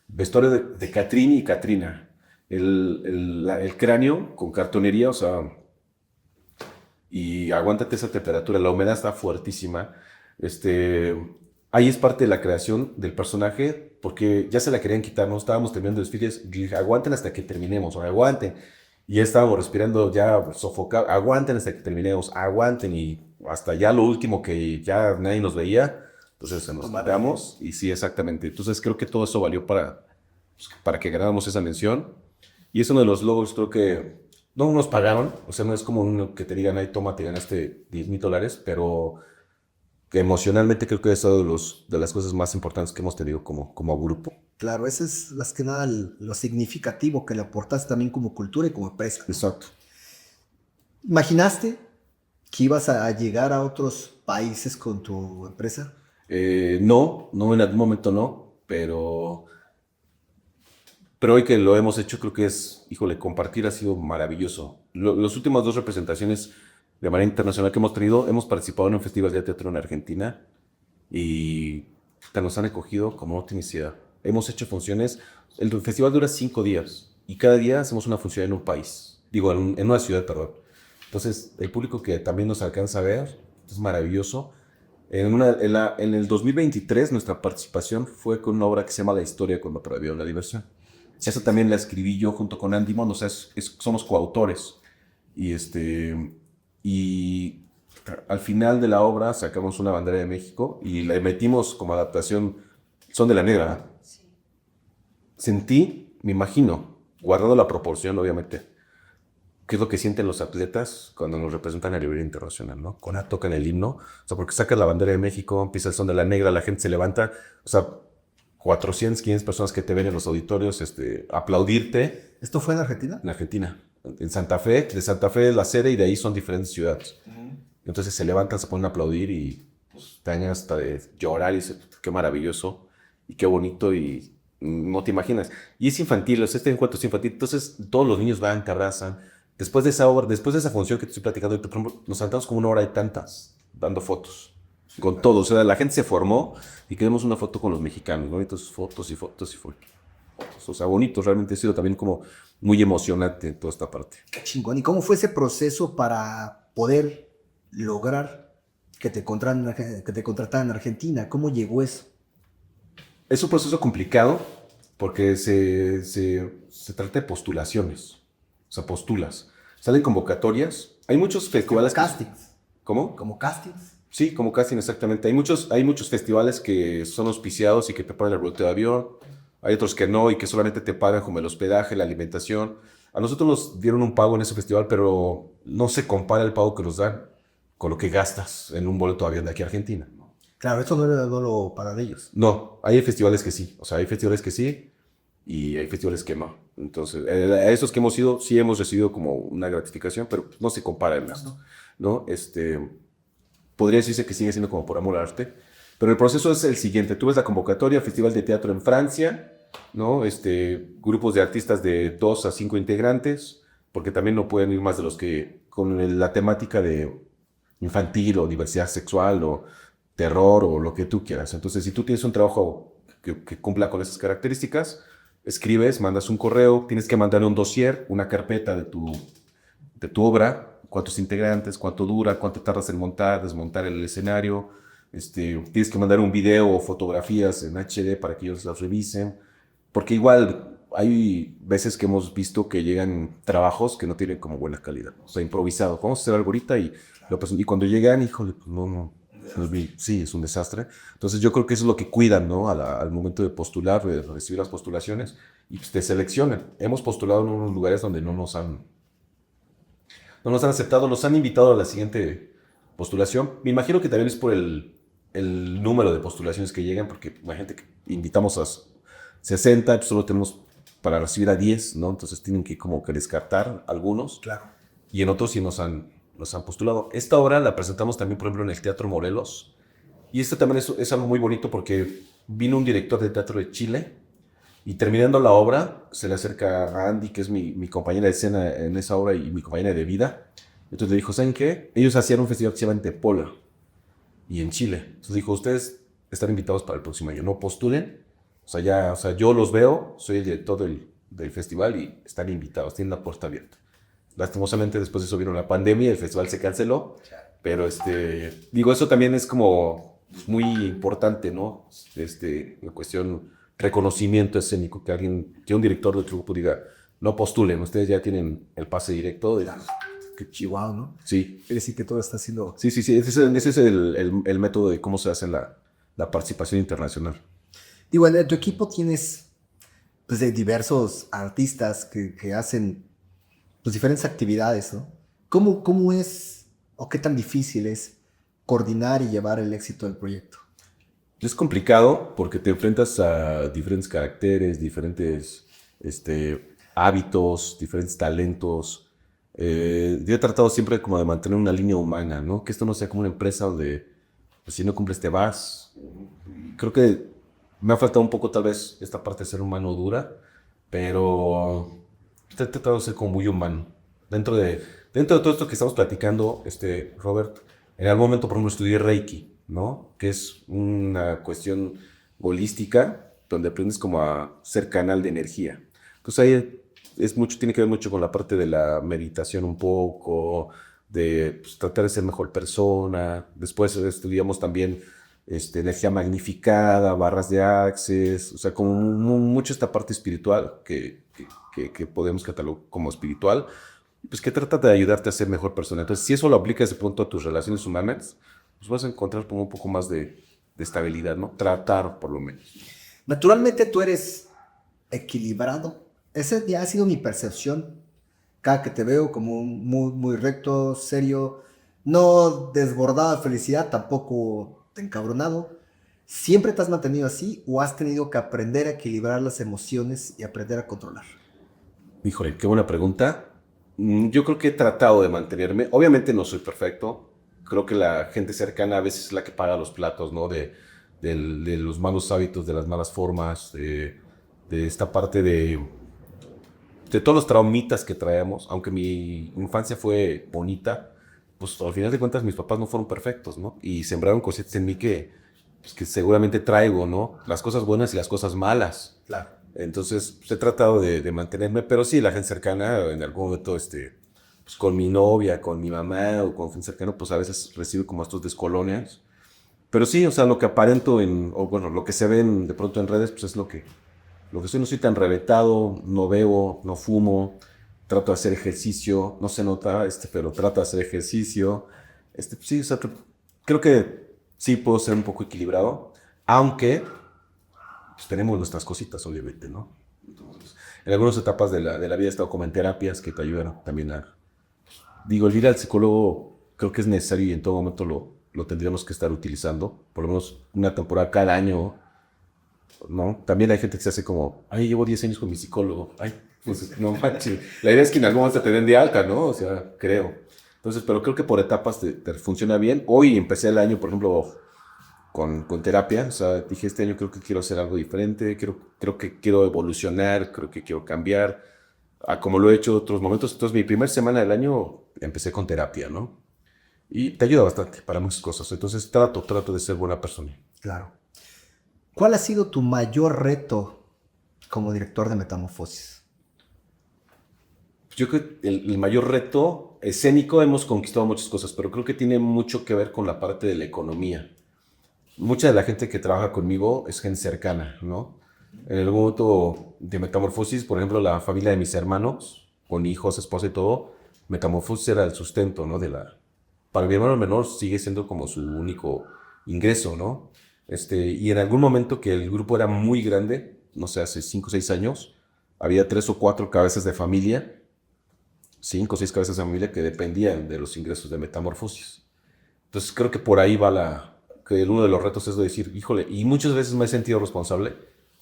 vestuario de Catrín y Catrina. El cráneo con cartonería, o sea, y aguántate esa temperatura. La humedad está fuertísima. Ahí es parte de la creación del personaje, porque ya se la querían quitar, no estábamos terminando desfiles. Y dije, aguanten hasta que terminemos, o aguanten. Y ya estábamos respirando ya sofocado. Aguanten hasta que terminemos, aguanten. Y hasta ya lo último que ya nadie nos veía, entonces nos matamos. Y sí, exactamente. Entonces creo que todo eso valió para que ganáramos esa mención. Y es uno de los logros, creo que no nos pagaron. O sea, no es como uno que te digan, ay, toma, te ganaste $10,000, pero que emocionalmente creo que es uno de las cosas más importantes que hemos tenido como grupo. Claro, eso es más que nada lo significativo que le aportaste también como cultura y como empresa. Exacto. ¿Imaginaste que ibas a llegar a otros países con tu empresa? No, en algún momento no, pero hoy que lo hemos hecho creo que híjole, compartir ha sido maravilloso. Las últimas 2 representaciones de manera internacional que hemos tenido, hemos participado en un festival de teatro en Argentina y nos han acogido como no tienes idea. Hemos hecho funciones, el festival dura 5 días y cada día hacemos una función en un país, digo, en una ciudad, perdón. Entonces, el público que también nos alcanza a ver es maravilloso. En el 2023 nuestra participación fue con una obra que se llama La historia cuando prohibió la diversión. Esa también la escribí yo junto con Andy Mond, o sea, somos coautores. Y al final de la obra sacamos una bandera de México y la metimos como adaptación Son de la Negra. Sí. Sentí, me imagino, guardando la proporción, obviamente, qué es lo que sienten los atletas cuando nos representan a nivel internacional, ¿no? Cuando tocan el himno, o sea, porque sacas la bandera de México, empieza el Son de la Negra, la gente se levanta, o sea, 400, 500 personas que te ven en los auditorios, aplaudirte. ¿Esto fue en Argentina? En Argentina, en Santa Fe. De Santa Fe es la sede y de ahí son diferentes ciudades. Entonces se levantan, se ponen a aplaudir y pues, te dañan hasta de llorar y dices, qué maravilloso y qué bonito y no te imaginas. Y es infantil, o sea, este encuentro es infantil. Entonces todos los niños van, te abrazan. Después de esa obra, después de esa función que te estoy platicando, por ejemplo, nos sentamos como 1 hora y tantas dando fotos. Con todo, o sea, la gente se formó y queremos una foto con los mexicanos, ¿no? Entonces fotos y fotos y fotos. O sea, bonito, realmente ha sido también como muy emocionante toda esta parte. Qué chingón. ¿Y cómo fue ese proceso para poder lograr que te contrataran en Argentina? ¿Cómo llegó eso? Es un proceso complicado porque se trata de postulaciones. O sea, postulas. Salen convocatorias. Hay muchos festivales. Como castings. ¿Cómo? Como castings. Sí, como casting, exactamente. Hay muchos festivales que son auspiciados y que te pagan el boleto de avión. Hay otros que no y que solamente te pagan como el hospedaje, la alimentación. A nosotros nos dieron un pago en ese festival, pero no se compara el pago que nos dan con lo que gastas en un boleto de avión de aquí a Argentina. Claro, esto no era lo para ellos. No, hay festivales que sí. O sea, hay festivales que sí y hay festivales que no. Entonces, a esos que hemos ido, sí hemos recibido como una gratificación, pero no se compara el gasto, ¿no? Podría decirse que sigue siendo como por amor al arte, pero el proceso es el siguiente. Tú ves la convocatoria, Festival de Teatro en Francia, ¿no? Grupos de artistas de 2 a 5 integrantes, porque también no pueden ir más de los que con la temática de infantil o diversidad sexual o terror o lo que tú quieras. Entonces, si tú tienes un trabajo que cumpla con esas características, escribes, mandas un correo, tienes que mandar un dossier, una carpeta de tu obra, cuántos integrantes, cuánto dura, cuánto tardas en montar, desmontar el escenario. Tienes que mandar un video o fotografías en HD para que ellos las revisen. Porque igual hay veces que hemos visto que llegan trabajos que no tienen como buena calidad. O sea, improvisado. Vamos a hacer algo ahorita y cuando llegan, híjole, pues no. Sí, es un desastre. Entonces yo creo que eso es lo que cuidan, ¿no? Al momento de postular, de recibir las postulaciones y pues te seleccionan. Hemos postulado en unos lugares donde no nos han aceptado, nos han invitado a la siguiente postulación. Me imagino que también es por el número de postulaciones que llegan, porque imagínate que invitamos a 60, pues solo tenemos para recibir a 10, ¿no? Entonces tienen que como que descartar algunos. Claro. Y en otros sí nos han postulado. Esta obra la presentamos también, por ejemplo, en el Teatro Morelos. Y también es algo muy bonito porque vino un director de teatro de Chile Y terminando la obra, se le acerca a Andy, que es mi compañera de escena en esa obra y mi compañera de vida. Entonces le dijo, ¿saben qué? Ellos hacían un festival que se llama Tepola y en Chile. Entonces dijo, ustedes están invitados para el próximo año, no postulen. O sea, yo los veo, soy el director del festival y están invitados, tienen la puerta abierta. Lastimosamente después de eso vino la pandemia, el festival se canceló, pero digo, eso también es como muy importante, ¿no? En cuestión reconocimiento escénico, que un director de otro grupo diga, no postulen, ustedes ya tienen el pase directo. Qué chihuahua, ¿no? Sí. Quiere decir que todo está siendo... Sí, ese es el método de cómo se hace la participación internacional. Digo, en tu equipo tienes pues, de diversos artistas que hacen pues, diferentes actividades, ¿no? ¿Cómo es o qué tan difícil es coordinar y llevar el éxito del proyecto? Es complicado porque te enfrentas a diferentes caracteres, diferentes hábitos, diferentes talentos. Yo he tratado siempre como de mantener una línea humana, ¿no? Que esto no sea como una empresa donde pues, si no cumples te vas. Creo que me ha faltado un poco tal vez esta parte de ser humano dura, pero he tratado de ser como muy humano. Dentro de todo esto que estamos platicando, Robert, en algún momento, por ejemplo, estudié Reiki, ¿no? Que es una cuestión holística donde aprendes como a ser canal de energía. Entonces ahí tiene que ver mucho con la parte de la meditación un poco, de pues, tratar de ser mejor persona. Después estudiamos también energía magnificada, barras de access, o sea, como mucho esta parte espiritual que podemos catalogar como espiritual, pues que trata de ayudarte a ser mejor persona. Entonces, si eso lo aplicas de pronto a tus relaciones humanas, pues vas a encontrar como un poco más de estabilidad, ¿no? Tratar, por lo menos. Naturalmente tú eres equilibrado. Esa ya ha sido mi percepción. Cada que te veo como muy, muy recto, serio, no desbordado de felicidad, tampoco encabronado. ¿Siempre te has mantenido así o has tenido que aprender a equilibrar las emociones y aprender a controlar? Híjole, qué buena pregunta. Yo creo que he tratado de mantenerme. Obviamente no soy perfecto. Creo que la gente cercana a veces es la que paga los platos, ¿no? De los malos hábitos, de las malas formas, de esta parte de todos los traumitas que traemos. Aunque mi infancia fue bonita, pues al final de cuentas mis papás no fueron perfectos, ¿no? Y sembraron cositas en mí que seguramente traigo, ¿no? Las cosas buenas y las cosas malas. Claro. Entonces, pues, he tratado de mantenerme, pero sí, la gente cercana, en algún momento, pues, con mi novia, con mi mamá o con gente cercana, pues a veces recibe como estos descolonias. Pero sí, o sea, lo que aparento o bueno, lo que se ven de pronto en redes, pues es lo que soy. No soy tan reventado, no bebo, no fumo, trato de hacer ejercicio, no se nota, pero trato de hacer ejercicio. Sí, o sea, creo que sí puedo ser un poco equilibrado, aunque pues tenemos nuestras cositas, obviamente, ¿no? Entonces, en algunas etapas de la vida he estado como en terapias que te ayudan también Digo, el ir al psicólogo creo que es necesario y en todo momento lo tendríamos que estar utilizando, por lo menos una temporada cada año, ¿no? También hay gente que se hace como, ay, llevo 10 años con mi psicólogo, ay, pues no manches. La idea es que en algún momento te den de alta, ¿no? O sea, creo. Entonces, pero creo que por etapas te funciona bien. Hoy empecé el año, por ejemplo, con terapia, o sea, dije, este año creo que quiero hacer algo diferente, creo que quiero evolucionar, creo que quiero cambiar, como lo he hecho en otros momentos. Entonces, mi primera semana del año empecé con terapia, ¿no? Y te ayuda bastante para muchas cosas. Entonces, trato de ser buena persona. Claro. ¿Cuál ha sido tu mayor reto como director de Metamorfosis? Yo creo que el mayor reto escénico, hemos conquistado muchas cosas, pero creo que tiene mucho que ver con la parte de la economía. Mucha de la gente que trabaja conmigo es gente cercana, ¿no? En el momento de Metamorfosis, por ejemplo, la familia de mis hermanos, con hijos, esposa y todo, Metamorfosis era el sustento, ¿no? Para mi hermano menor sigue siendo como su único ingreso, ¿no? Y en algún momento que el grupo era muy grande, no sé, hace 5 o 6 años, había 3 o 4 cabezas de familia, 5 o 6 cabezas de familia que dependían de los ingresos de Metamorfosis. Entonces creo que por ahí va que uno de los retos es de decir, híjole, y muchas veces me he sentido responsable,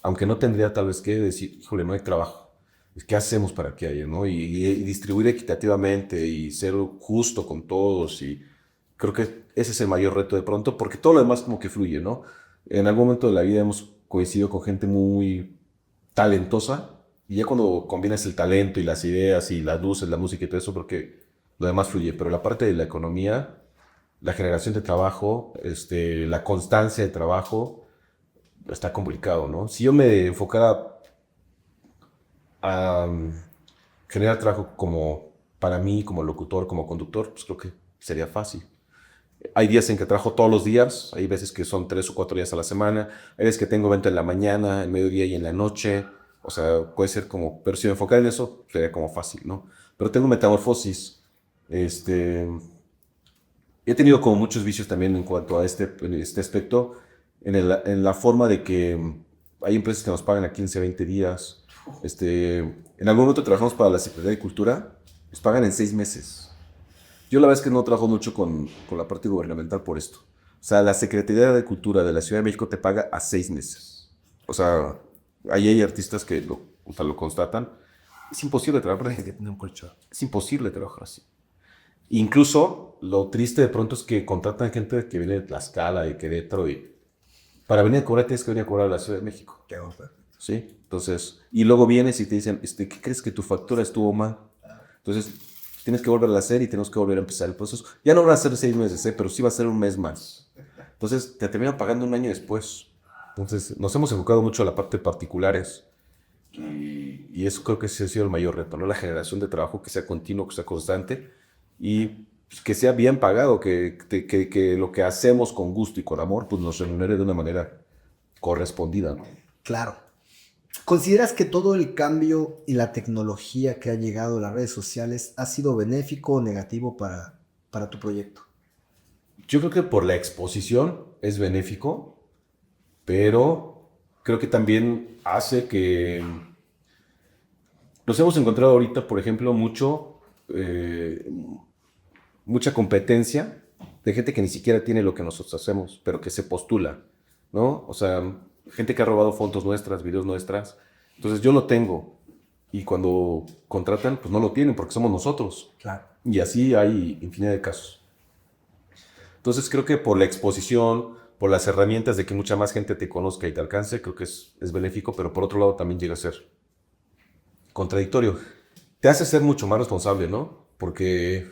aunque no tendría tal vez que decir, híjole, no hay trabajo. ¿Qué hacemos para que haya, no? Y distribuir equitativamente y ser justo con todos. Y creo que ese es el mayor reto de pronto, porque todo lo demás como que fluye, ¿no? En algún momento de la vida hemos coincidido con gente muy talentosa. Y ya cuando combinas el talento y las ideas y las luces, la música y todo eso, creo que lo demás fluye. Pero la parte de la economía, la generación de trabajo, la constancia de trabajo, está complicado, ¿no? Si yo me enfocara a generar trabajo como para mí, como locutor, como conductor, pues creo que sería fácil. Hay días en que trabajo todos los días, hay veces que son 3 o 4 días a la semana, hay veces que tengo evento en la mañana, en mediodía y en la noche, o sea, puede ser como, pero si me enfocara en eso, sería como fácil, ¿no? Pero tengo metamorfosis, he tenido como muchos vicios también en cuanto a este aspecto, en la forma de que hay empresas que nos pagan a 15, 20 días, en algún momento trabajamos para la Secretaría de Cultura, nos pagan en 6 meses. Yo la verdad es que no trabajo mucho con la parte gubernamental por esto. O sea, la Secretaría de Cultura de la Ciudad de México te paga a 6 meses. O sea, ahí hay artistas que lo constatan. Es imposible trabajar así. Es imposible trabajar así. Incluso, lo triste de pronto es que contratan gente que viene de Tlaxcala, de Querétaro, y para venir a cobrar tienes que venir a cobrar a la Ciudad de México. Qué onda. ¿Sí? Entonces, y luego vienes y te dicen, ¿qué crees que tu factura estuvo mal? Entonces, tienes que volver a hacer y tenemos que volver a empezar el proceso. Ya no van a ser 6 meses, pero sí va a ser un mes más. Entonces, te terminan pagando un año después. Entonces, nos hemos enfocado mucho a la parte de particulares y eso creo que ese ha sido el mayor reto, ¿no? La generación de trabajo que sea continuo, que sea constante y pues, que sea bien pagado, que lo que hacemos con gusto y con amor, pues nos remunere de una manera correspondida, ¿no? Claro. ¿Consideras que todo el cambio y la tecnología que ha llegado a las redes sociales ha sido benéfico o negativo para tu proyecto? Yo creo que por la exposición es benéfico, pero creo que también hace que nos hemos encontrado ahorita, por ejemplo, mucha competencia de gente que ni siquiera tiene lo que nosotros hacemos, pero que se postula, ¿no? O sea, gente que ha robado fotos nuestras, videos nuestras. Entonces yo lo tengo y cuando contratan, pues no lo tienen porque somos nosotros. Claro. Y así hay infinidad de casos. Entonces creo que por la exposición, por las herramientas de que mucha más gente te conozca y te alcance, creo que es benéfico, pero por otro lado también llega a ser contradictorio. Te hace ser mucho más responsable, ¿no? Porque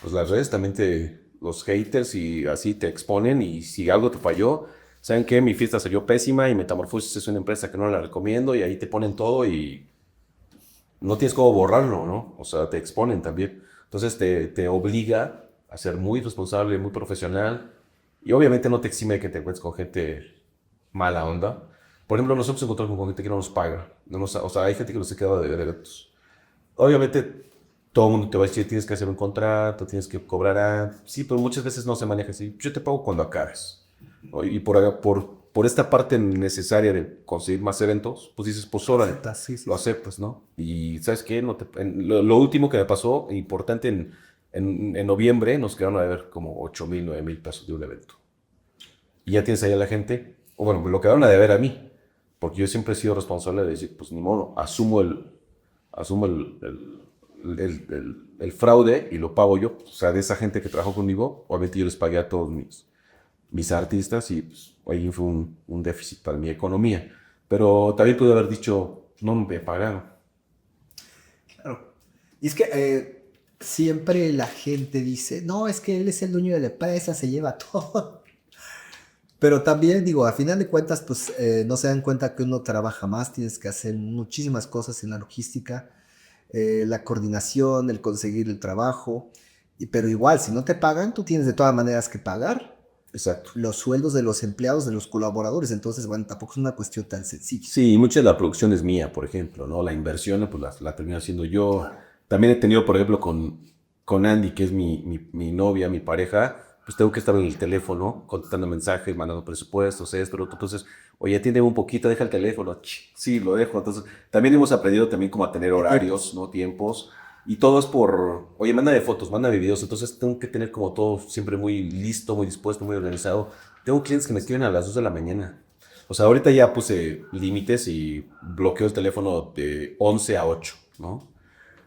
pues, las redes también los haters y así te exponen y si algo te falló, ¿saben qué? Mi fiesta salió pésima y Metamorfosis es una empresa que no la recomiendo y ahí te ponen todo y no tienes cómo borrarlo, ¿no? O sea, te exponen también. Entonces te obliga a ser muy responsable, muy profesional y obviamente no te exime de que te encuentres con gente mala onda. Por ejemplo, nosotros encontramos con gente que no nos paga. O sea, hay gente que nos se queda de eventos. Obviamente, todo el mundo te va a decir, tienes que hacer un contrato, tienes que cobrar. Sí, pero muchas veces no se maneja así. Yo te pago cuando acabes. Y por esta parte necesaria de conseguir más eventos, pues dices, pues órale, Sí, sí. lo aceptas, ¿no? Y ¿sabes qué? Lo último que me pasó, importante, en noviembre nos quedaron a deber como 8,000, 9,000 pesos de un evento. Y ya tienes ahí a la gente, o bueno, me lo quedaron a deber a mí, porque yo siempre he sido responsable de decir, pues ni modo, asumo el fraude y lo pago yo. O sea, de esa gente que trabajó conmigo, obviamente yo les pagué a todos mis artistas y pues, ahí fue un déficit para mi economía. Pero también pude haber dicho, no me pagaron. Claro. Y es que siempre la gente dice, no, es que él es el dueño de la empresa, se lleva todo. Pero también digo, a final de cuentas, pues no se dan cuenta que uno trabaja más, tienes que hacer muchísimas cosas en la logística, la coordinación, el conseguir el trabajo. Pero igual, si no te pagan, tú tienes de todas maneras que pagar Exacto. los sueldos de los empleados, de los colaboradores. Entonces, bueno, tampoco es una cuestión tan sencilla. Sí, mucha de la producción es mía, por ejemplo, ¿no? La inversión, pues la termino haciendo yo. Claro. También he tenido, por ejemplo, con Andy, que es mi novia, mi pareja, pues tengo que estar en el teléfono contestando mensajes, mandando presupuestos, esto, lo otro. Entonces, oye, atiéndeme un poquito, deja el teléfono. Sí, lo dejo. Entonces, también hemos aprendido también como a tener horarios, ¿no? Tiempos. Y todo es oye, mándame fotos, mándame videos. Entonces, tengo que tener como todo siempre muy listo, muy dispuesto, muy organizado. Tengo clientes que me escriben a las 2 de la mañana. O sea, ahorita ya puse límites y bloqueo el teléfono de 11 a 8, ¿no?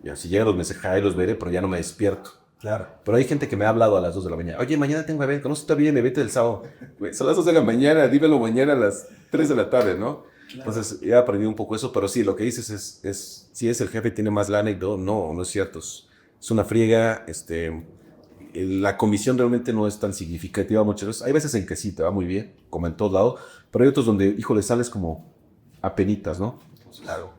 Y así llegan los mensajes, los veré, pero ya no me despierto. Claro. Pero hay gente que me ha hablado a las 2 de la mañana. Oye, mañana tengo evento, no sé, está bien, vete del sábado. Son las 2 de la mañana, dímelo mañana a las 3 de la tarde, ¿no? Entonces, he aprendido un poco eso, pero sí, lo que dices si es el jefe tiene más lana y todo, no es cierto. Es una friega, la comisión realmente no es tan significativa muchas veces. Hay veces en que sí, te va muy bien, como en todos lados, pero hay otros donde, híjole, sales como apenitas, ¿no? Claro.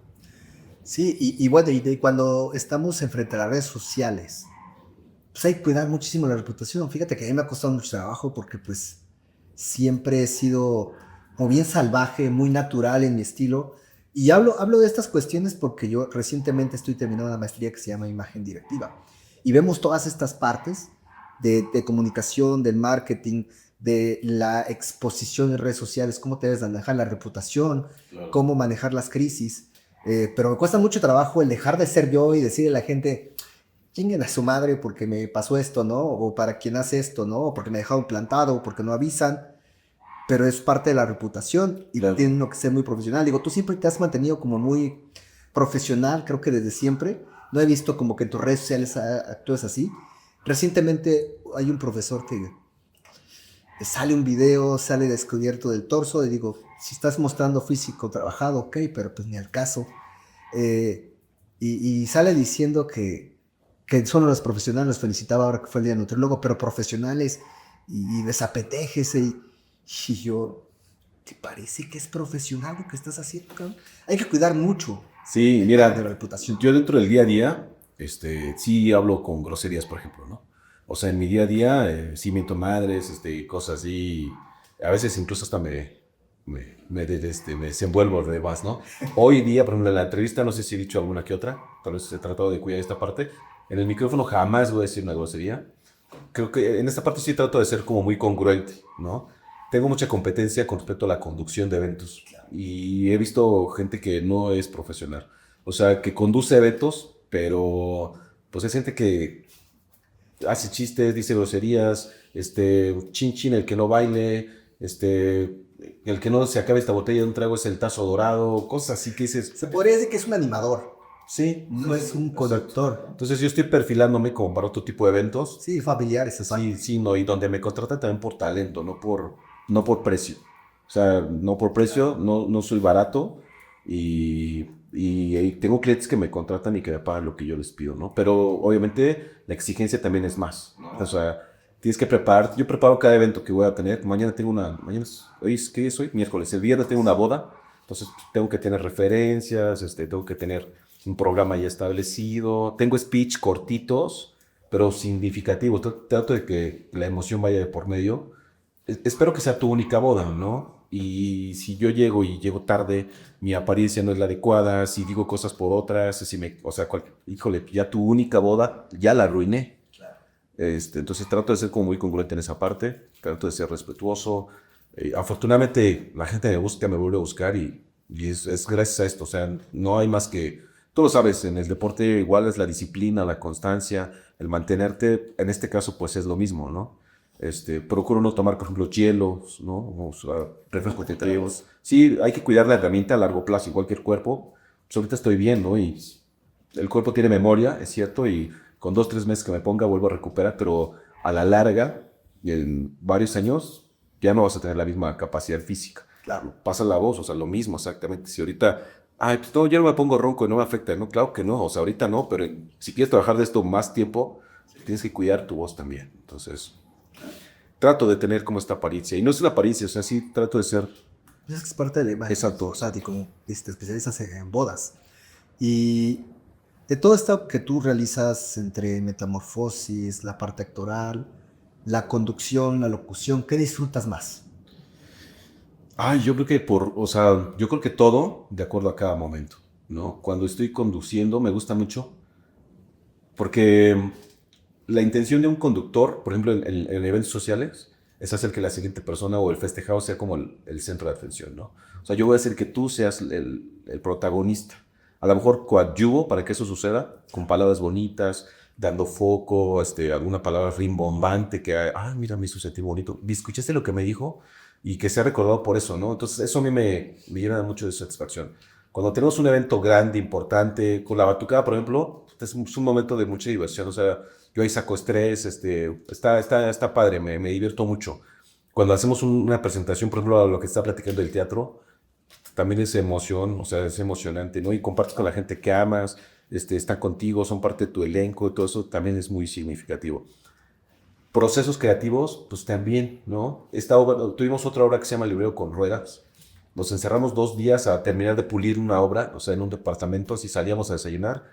Sí, y bueno, y cuando estamos enfrente a las redes sociales, pues hay que cuidar muchísimo la reputación. Fíjate que a mí me ha costado mucho trabajo porque pues siempre he sido como bien salvaje, muy natural en mi estilo. Y hablo de estas cuestiones porque yo recientemente estoy terminando una maestría que se llama Imagen Directiva. Y vemos todas estas partes de comunicación, del marketing, de la exposición en redes sociales, cómo te debes manejar la reputación, claro, cómo manejar las crisis. Pero me cuesta mucho trabajo el dejar de ser yo y decirle a la gente, chinguen a su madre porque me pasó esto, ¿no? O para quien hace esto, ¿no? O porque me dejaron plantado, o porque no avisan. Pero es parte de la reputación y claro, tiene uno que ser muy profesional. Digo, tú siempre te has mantenido como muy profesional, creo que desde siempre. No he visto como que en tus redes sociales actúes así. Recientemente hay un profesor que sale un video, sale descubierto del torso, y digo, si estás mostrando físico trabajado, ok, pero pues ni al caso. Y sale diciendo que son los profesionales, los felicitaba ahora que fue el día del nutriólogo, pero profesionales y desapetéjese. Y yo, ¿te parece que es profesional lo que estás haciendo, cabrón? Hay que cuidar mucho. Sí, mira, de la reputación. Yo dentro del día a día, sí hablo con groserías, por ejemplo, ¿no? O sea, en mi día a día, sí miento madres, cosas así. A veces incluso hasta me desenvuelvo de más, ¿no? Hoy día, por ejemplo, en la entrevista, no sé si he dicho alguna que otra, tal vez he tratado de cuidar esta parte. En el micrófono jamás voy a decir una grosería. Creo que en esta parte sí trato de ser como muy congruente, ¿no? Tengo mucha competencia con respecto a la conducción de eventos y he visto gente que no es profesional, o sea, que conduce eventos, pero pues es gente que hace chistes, dice groserías, chin chin, el que no baile, el que no se acabe esta botella de un trago es el tazo dorado, cosas así que dices. Se podría decir que es un animador. Sí. No es un conductor. Exacto. Entonces yo estoy perfilándome como para otro tipo de eventos. Sí, familiares. Sí, sí, no, y donde me contratan también por talento, no por precio. O sea, no por precio, no soy barato y tengo clientes que me contratan y que me pagan lo que yo les pido, ¿no? Pero obviamente la exigencia también es más, ¿no? O sea, tienes que preparar. Yo preparo cada evento que voy a tener. Mañana tengo ¿qué es hoy? Miércoles. El viernes tengo una boda. Entonces tengo que tener referencias, tengo que tener un programa ya establecido. Tengo speech cortitos, pero significativos. Trato de que la emoción vaya de por medio. Espero que sea tu única boda, ¿no? Y si yo llego tarde, mi apariencia no es la adecuada, si digo cosas por otras, híjole, ya tu única boda, ya la arruiné. Claro. Entonces trato de ser como muy congruente en esa parte, trato de ser respetuoso. Afortunadamente la gente me vuelve a buscar y es gracias a esto, o sea, no hay más que, tú lo sabes, en el deporte igual es la disciplina, la constancia, el mantenerte, en este caso pues es lo mismo, ¿no? Procuro no tomar, por ejemplo, hielos, ¿no? O sea, refrescos tetraevos. Sí, hay que cuidar la herramienta a largo plazo, igual que el cuerpo. Pues ahorita estoy bien, ¿no? Y el cuerpo tiene memoria, es cierto, y con 2-3 meses que me ponga vuelvo a recuperar, pero a la larga, en varios años, ya no vas a tener la misma capacidad física. Claro. Pasa la voz, o sea, lo mismo exactamente. Si ahorita, pues no, ya no me pongo ronco y no me afecta, ¿no? Claro que no, o sea, ahorita no, pero si quieres trabajar de esto más tiempo, tienes que cuidar tu voz también. Entonces, trato de tener como esta apariencia. Y no es una apariencia, o sea, sí trato de ser. Es parte de la imagen. Exacto. O sea, como te especializas en bodas. Y de todo esto que tú realizas entre metamorfosis, la parte actoral, la conducción, la locución, ¿qué disfrutas más? Yo creo que yo creo que todo de acuerdo a cada momento, ¿no? Cuando estoy conduciendo me gusta mucho porque la intención de un conductor, por ejemplo, en eventos sociales, es hacer que la siguiente persona o el festejado sea como el centro de atención, ¿no? O sea, yo voy a hacer que tú seas el protagonista. A lo mejor coadyuvo para que eso suceda con palabras bonitas, dando foco, alguna palabra rimbombante que, mira, me hizo sentir bonito. ¿Escuchaste lo que me dijo? Y que sea recordado por eso, ¿no? Entonces, eso a mí me llena mucho de satisfacción. Cuando tenemos un evento grande, importante, con la batucada, por ejemplo, es un momento de mucha diversión. O sea, yo ahí saco estrés, está padre, me divierto mucho. Cuando hacemos una presentación, por ejemplo, a lo que está platicando del teatro, también es emoción, o sea, es emocionante, ¿no? Y compartes con la gente que amas, están contigo, son parte de tu elenco, todo eso también es muy significativo. Procesos creativos, pues también, ¿no? Esta obra, tuvimos otra obra que se llama Librero con Ruedas. Nos encerramos 2 días a terminar de pulir una obra, o sea, en un departamento, así salíamos a desayunar,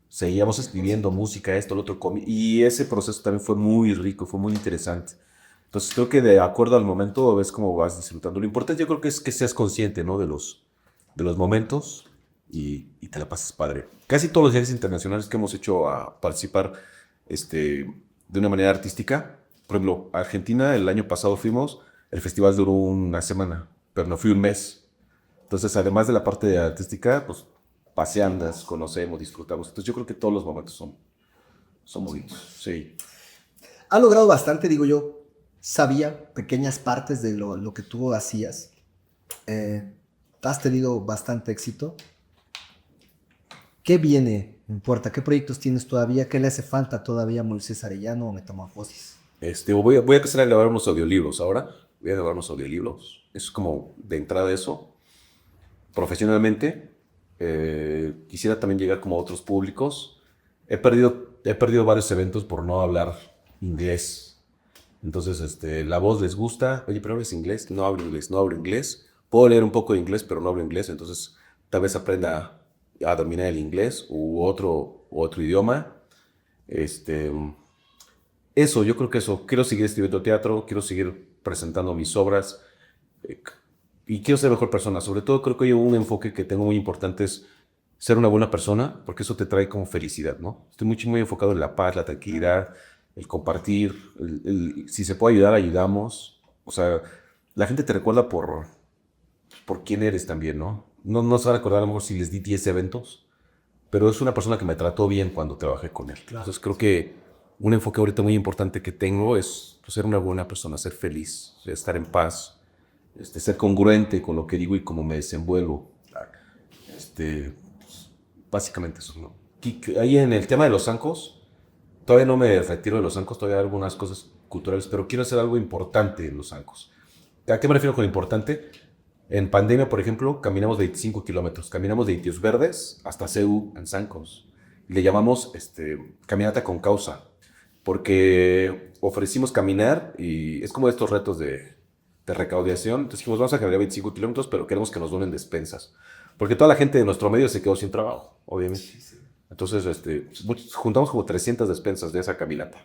seguíamos escribiendo música, esto, lo otro, y ese proceso también fue muy rico, fue muy interesante. Entonces creo que de acuerdo al momento ves cómo vas disfrutando. Lo importante yo creo que es que seas consciente, ¿no? De los momentos y te la pases padre. Casi todos los viajes internacionales que hemos hecho a participar de una manera artística, por ejemplo, a Argentina el año pasado fuimos, el festival duró una semana, pero no fui un mes. Entonces, además de la parte artística, pues paseandas, conocemos, disfrutamos. Entonces yo creo que todos los momentos son bonitos. Sí. Ha logrado bastante, digo yo. Sabía pequeñas partes de lo que tú hacías. Has tenido bastante éxito. ¿Qué viene en puerta? ¿Qué proyectos tienes todavía? ¿Qué le hace falta todavía a Moisés Arellano o Metamorfosis? Voy a empezar a grabar unos audiolibros ahora. Voy a grabar unos audiolibros. Es como de entrada eso. Profesionalmente, quisiera también llegar como a otros públicos. He perdido varios eventos por no hablar inglés. Entonces, la voz les gusta. Oye, pero hablas inglés. No hablo inglés. Puedo leer un poco de inglés, pero no hablo inglés. Entonces, tal vez aprenda a dominar el inglés u otro idioma. Eso, yo creo que eso. Quiero seguir escribiendo teatro. Quiero seguir presentando mis obras. Y quiero ser mejor persona. Sobre todo, creo que hay un enfoque que tengo muy importante es ser una buena persona, porque eso te trae como felicidad, ¿no? Estoy muy enfocado en la paz, la tranquilidad, el compartir, si se puede ayudar, ayudamos. O sea, la gente te recuerda por quién eres también, ¿no? No se va a recordar a lo mejor si les di 10 eventos, pero es una persona que me trató bien cuando trabajé con él. Claro. Entonces creo que un enfoque ahorita muy importante que tengo es ser una buena persona, ser feliz, estar en paz, ser congruente con lo que digo y cómo me desenvuelvo. Claro. Básicamente eso, ¿no? Ahí en el tema de los zancos, todavía no me retiro de los zancos, todavía hay algunas cosas culturales, pero quiero hacer algo importante en los zancos. ¿A qué me refiero con importante? En pandemia, por ejemplo, caminamos 25 kilómetros. Caminamos de Itios Verdes hasta CEU en zancos. Le llamamos caminata con causa, porque ofrecimos caminar y es como estos retos de recaudación. Entonces dijimos, vamos a caminar 25 kilómetros, pero queremos que nos donen despensas. Porque toda la gente de nuestro medio se quedó sin trabajo, obviamente. Sí. Entonces, juntamos como 300 despensas de esa caminata.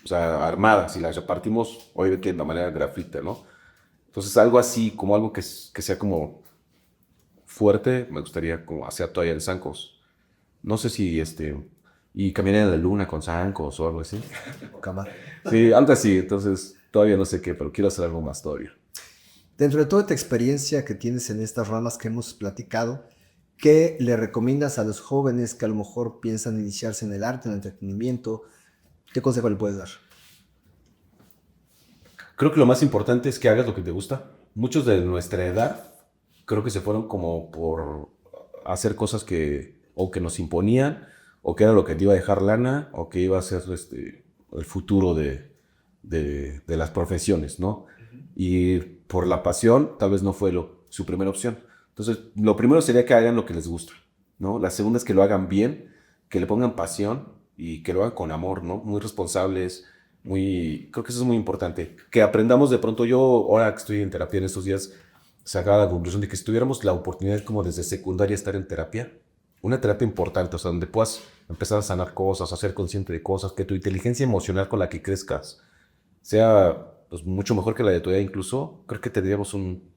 O sea, armadas, y las repartimos, obviamente, de manera gratuita, ¿no? Entonces, algo así, como algo que sea como fuerte, me gustaría como hacer todavía en zancos. No sé si, y caminar en la luna con zancos o algo así. Sí, algo así. Entonces, todavía no sé qué, pero quiero hacer algo más todavía. Dentro de toda tu experiencia que tienes en estas ramas que hemos platicado, ¿qué le recomiendas a los jóvenes que a lo mejor piensan iniciarse en el arte, en el entretenimiento? ¿Qué consejo le puedes dar? Creo que lo más importante es que hagas lo que te gusta. Muchos de nuestra edad creo que se fueron como por hacer cosas que nos imponían, o que era lo que te iba a dejar lana, o que iba a ser el futuro de las profesiones, ¿no? Y por la pasión tal vez no fue su primera opción. Entonces, lo primero sería que hagan lo que les gusta, ¿no? La segunda es que lo hagan bien, que le pongan pasión y que lo hagan con amor, ¿no? Muy responsables, creo que eso es muy importante. Que aprendamos de pronto, yo ahora que estoy en terapia en estos días, sacaba la conclusión de que si tuviéramos la oportunidad como desde secundaria estar en terapia, una terapia importante, o sea, donde puedas empezar a sanar cosas, a ser consciente de cosas, que tu inteligencia emocional con la que crezcas sea pues, mucho mejor que la de tu edad incluso, creo que tendríamos un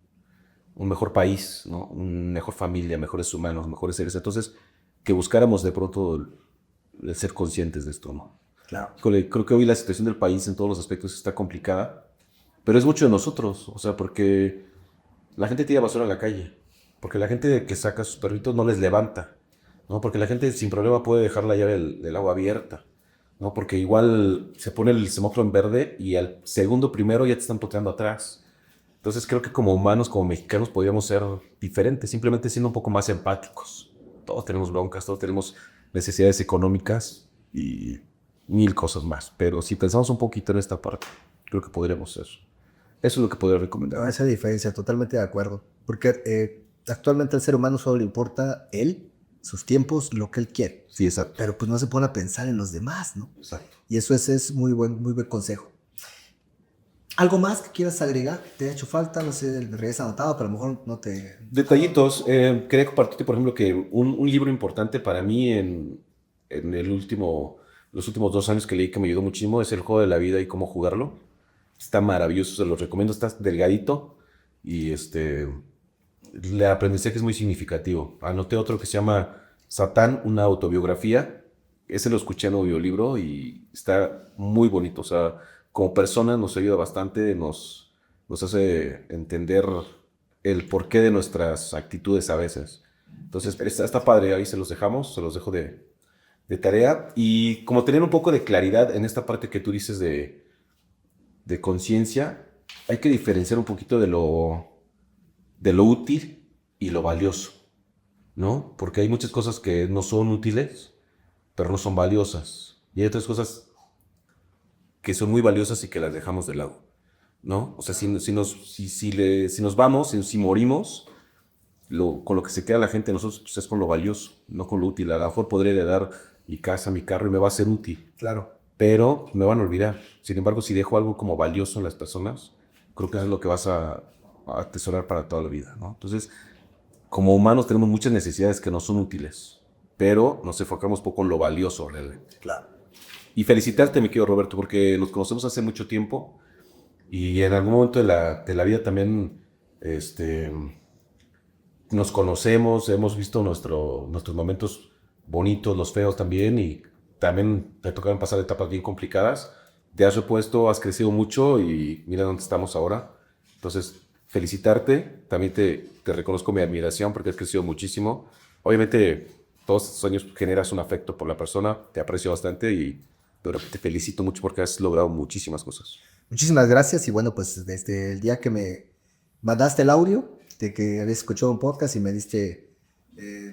mejor país, ¿no? Una mejor familia, mejores humanos, mejores seres. Entonces, que buscáramos de pronto el ser conscientes de esto, ¿no? Claro. Creo que hoy la situación del país en todos los aspectos está complicada, pero es mucho de nosotros, o sea, porque la gente tira basura en la calle, porque la gente que saca a sus perritos no les levanta, ¿no? Porque la gente sin problema puede dejar la llave del agua abierta, ¿no? Porque igual se pone el semáforo en verde y al segundo primero ya te están poteando atrás. Entonces creo que como humanos, como mexicanos, podríamos ser diferentes, simplemente siendo un poco más empáticos. Todos tenemos broncas, todos tenemos necesidades económicas y 1000 cosas más. Pero si pensamos un poquito en esta parte, creo que podríamos ser. Eso es lo que podría recomendar. Esa diferencia, totalmente de acuerdo. Porque actualmente al ser humano solo le importa él, sus tiempos, lo que él quiere. Sí, exacto. Pero pues no se pone a pensar en los demás, ¿no? Exacto. Y eso es muy buen consejo. ¿Algo más que quieras agregar? ¿Te ha hecho falta? No sé, me habías anotado, pero a lo mejor no te... Detallitos. Quería compartirte, por ejemplo, que un libro importante para mí en los últimos 2 años que leí, que me ayudó muchísimo, es El juego de la vida y cómo jugarlo. Está maravilloso, se los recomiendo. Está delgadito y el aprendizaje es muy significativo. Anoté otro que se llama Satán, una autobiografía. Ese lo escuché en audiolibro y está muy bonito. O sea, como persona nos ayuda bastante, nos hace entender el porqué de nuestras actitudes a veces. Entonces, está padre, ahí se los dejo de tarea. Y como tener un poco de claridad en esta parte que tú dices de conciencia, hay que diferenciar un poquito de lo útil y lo valioso, ¿no? Porque hay muchas cosas que no son útiles, pero no son valiosas. Y hay otras cosas que son muy valiosas y que las dejamos de lado, ¿no? O sea, si nos vamos, si morimos, con lo que se queda la gente de nosotros pues es con lo valioso, no con lo útil. A lo mejor podré heredar mi casa, mi carro y me va a ser útil. Claro. Pero me van a olvidar. Sin embargo, si dejo algo como valioso en las personas, creo que es lo que vas a atesorar para toda la vida, ¿no? Entonces, como humanos tenemos muchas necesidades que no son útiles, pero nos enfocamos poco en lo valioso realmente. Claro. Y felicitarte, mi querido Roberto, porque nos conocemos hace mucho tiempo y en algún momento de la vida también nos conocemos, hemos visto nuestros momentos bonitos, los feos también, y también te tocaron pasar etapas bien complicadas. Te has repuesto, has crecido mucho y mira dónde estamos ahora. Entonces, felicitarte, también te reconozco mi admiración porque has crecido muchísimo. Obviamente, todos estos años generas un afecto por la persona, te aprecio bastante y te felicito mucho porque has logrado muchísimas cosas. Muchísimas gracias y bueno, pues desde el día que me mandaste el audio de que habías escuchado un podcast y me diste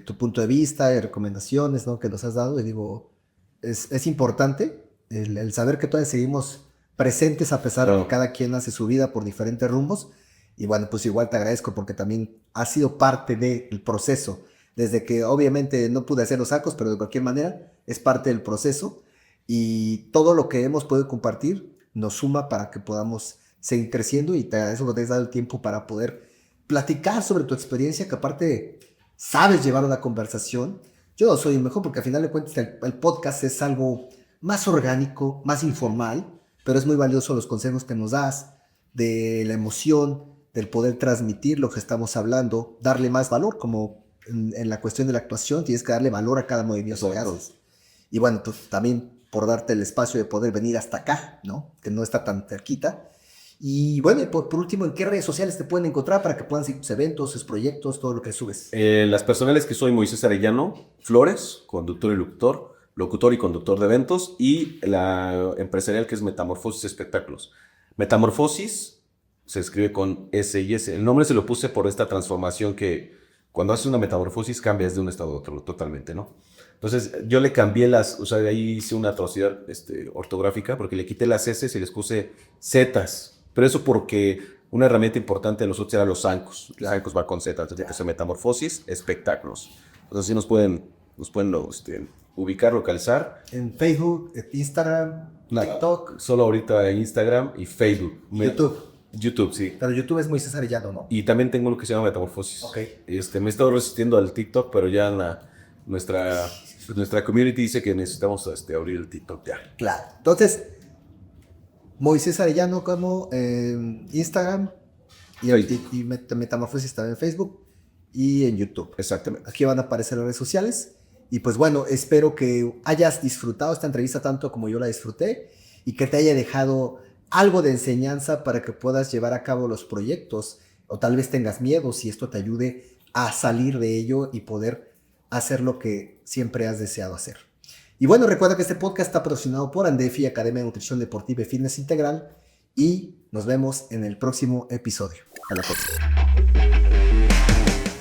tu punto de vista y recomendaciones, ¿no?, que nos has dado, y digo, es importante el saber que todavía seguimos presentes a pesar de que cada quien hace su vida por diferentes rumbos. Y bueno, pues igual te agradezco porque también has sido parte del proceso, desde que obviamente no pude hacer los sacos, pero de cualquier manera es parte del proceso y todo lo que hemos podido compartir nos suma para que podamos seguir creciendo, y te agradezco que te has dado el tiempo para poder platicar sobre tu experiencia, que aparte sabes llevar una conversación. Yo no soy el mejor porque al final de cuentas el podcast es algo más orgánico, más informal, pero es muy valioso los consejos que nos das, de la emoción, del poder transmitir lo que estamos hablando, darle más valor, como en la cuestión de la actuación, tienes que darle valor a cada movimiento que haces. Y bueno, pues también por darte el espacio de poder venir hasta acá, ¿no?, que no está tan cerquita. Y bueno, por último, ¿en qué redes sociales te pueden encontrar para que puedan seguir tus eventos, tus proyectos, todo lo que subes? Las personales, que soy Moisés Arellano Flores, conductor y locutor y conductor de eventos, y la empresarial, que es Metamorfosis Espectáculos. Metamorfosis se escribe con S y S. El nombre se lo puse por esta transformación que cuando haces una metamorfosis cambias de un estado a otro totalmente, ¿no? Entonces yo le cambié o sea, de ahí hice una atrocidad ortográfica porque le quité las S y les puse Zetas. Pero eso porque una herramienta importante de los otros eran los ANCOS. Los ANCOS va con Z, entonces es Metamorfosis Espectáculos. Entonces sí nos pueden ubicar, localizar. En Facebook, Instagram, TikTok. Solo ahorita en Instagram y Facebook. YouTube, sí. Pero YouTube es Moisés Arellano, ¿no? Y también tengo lo que se llama Metamorfosis. Ok. Me he estado resistiendo al TikTok, pero ya nuestra community dice que necesitamos abrir el TikTok ya. Claro. Entonces, Moisés Arellano como Instagram y Metamorfosis también en Facebook y en YouTube. Exactamente. Aquí van a aparecer las redes sociales. Y pues bueno, espero que hayas disfrutado esta entrevista tanto como yo la disfruté y que te haya dejado algo de enseñanza para que puedas llevar a cabo los proyectos, o tal vez tengas miedo, si esto te ayude a salir de ello y poder hacer lo que siempre has deseado hacer. Y bueno, recuerda que este podcast está patrocinado por Andefi, Academia de Nutrición Deportiva y Fitness Integral, y nos vemos en el próximo episodio. Hasta la próxima.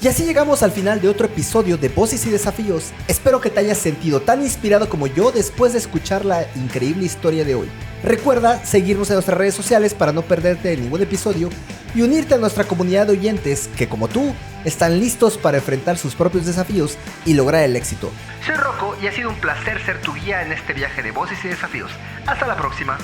Y así llegamos al final de otro episodio de Voces y Desafíos. Espero que te hayas sentido tan inspirado como yo después de escuchar la increíble historia de hoy. Recuerda seguirnos en nuestras redes sociales para no perderte ningún episodio y unirte a nuestra comunidad de oyentes que, como tú, están listos para enfrentar sus propios desafíos y lograr el éxito. Soy Rocco y ha sido un placer ser tu guía en este viaje de voces y desafíos. Hasta la próxima.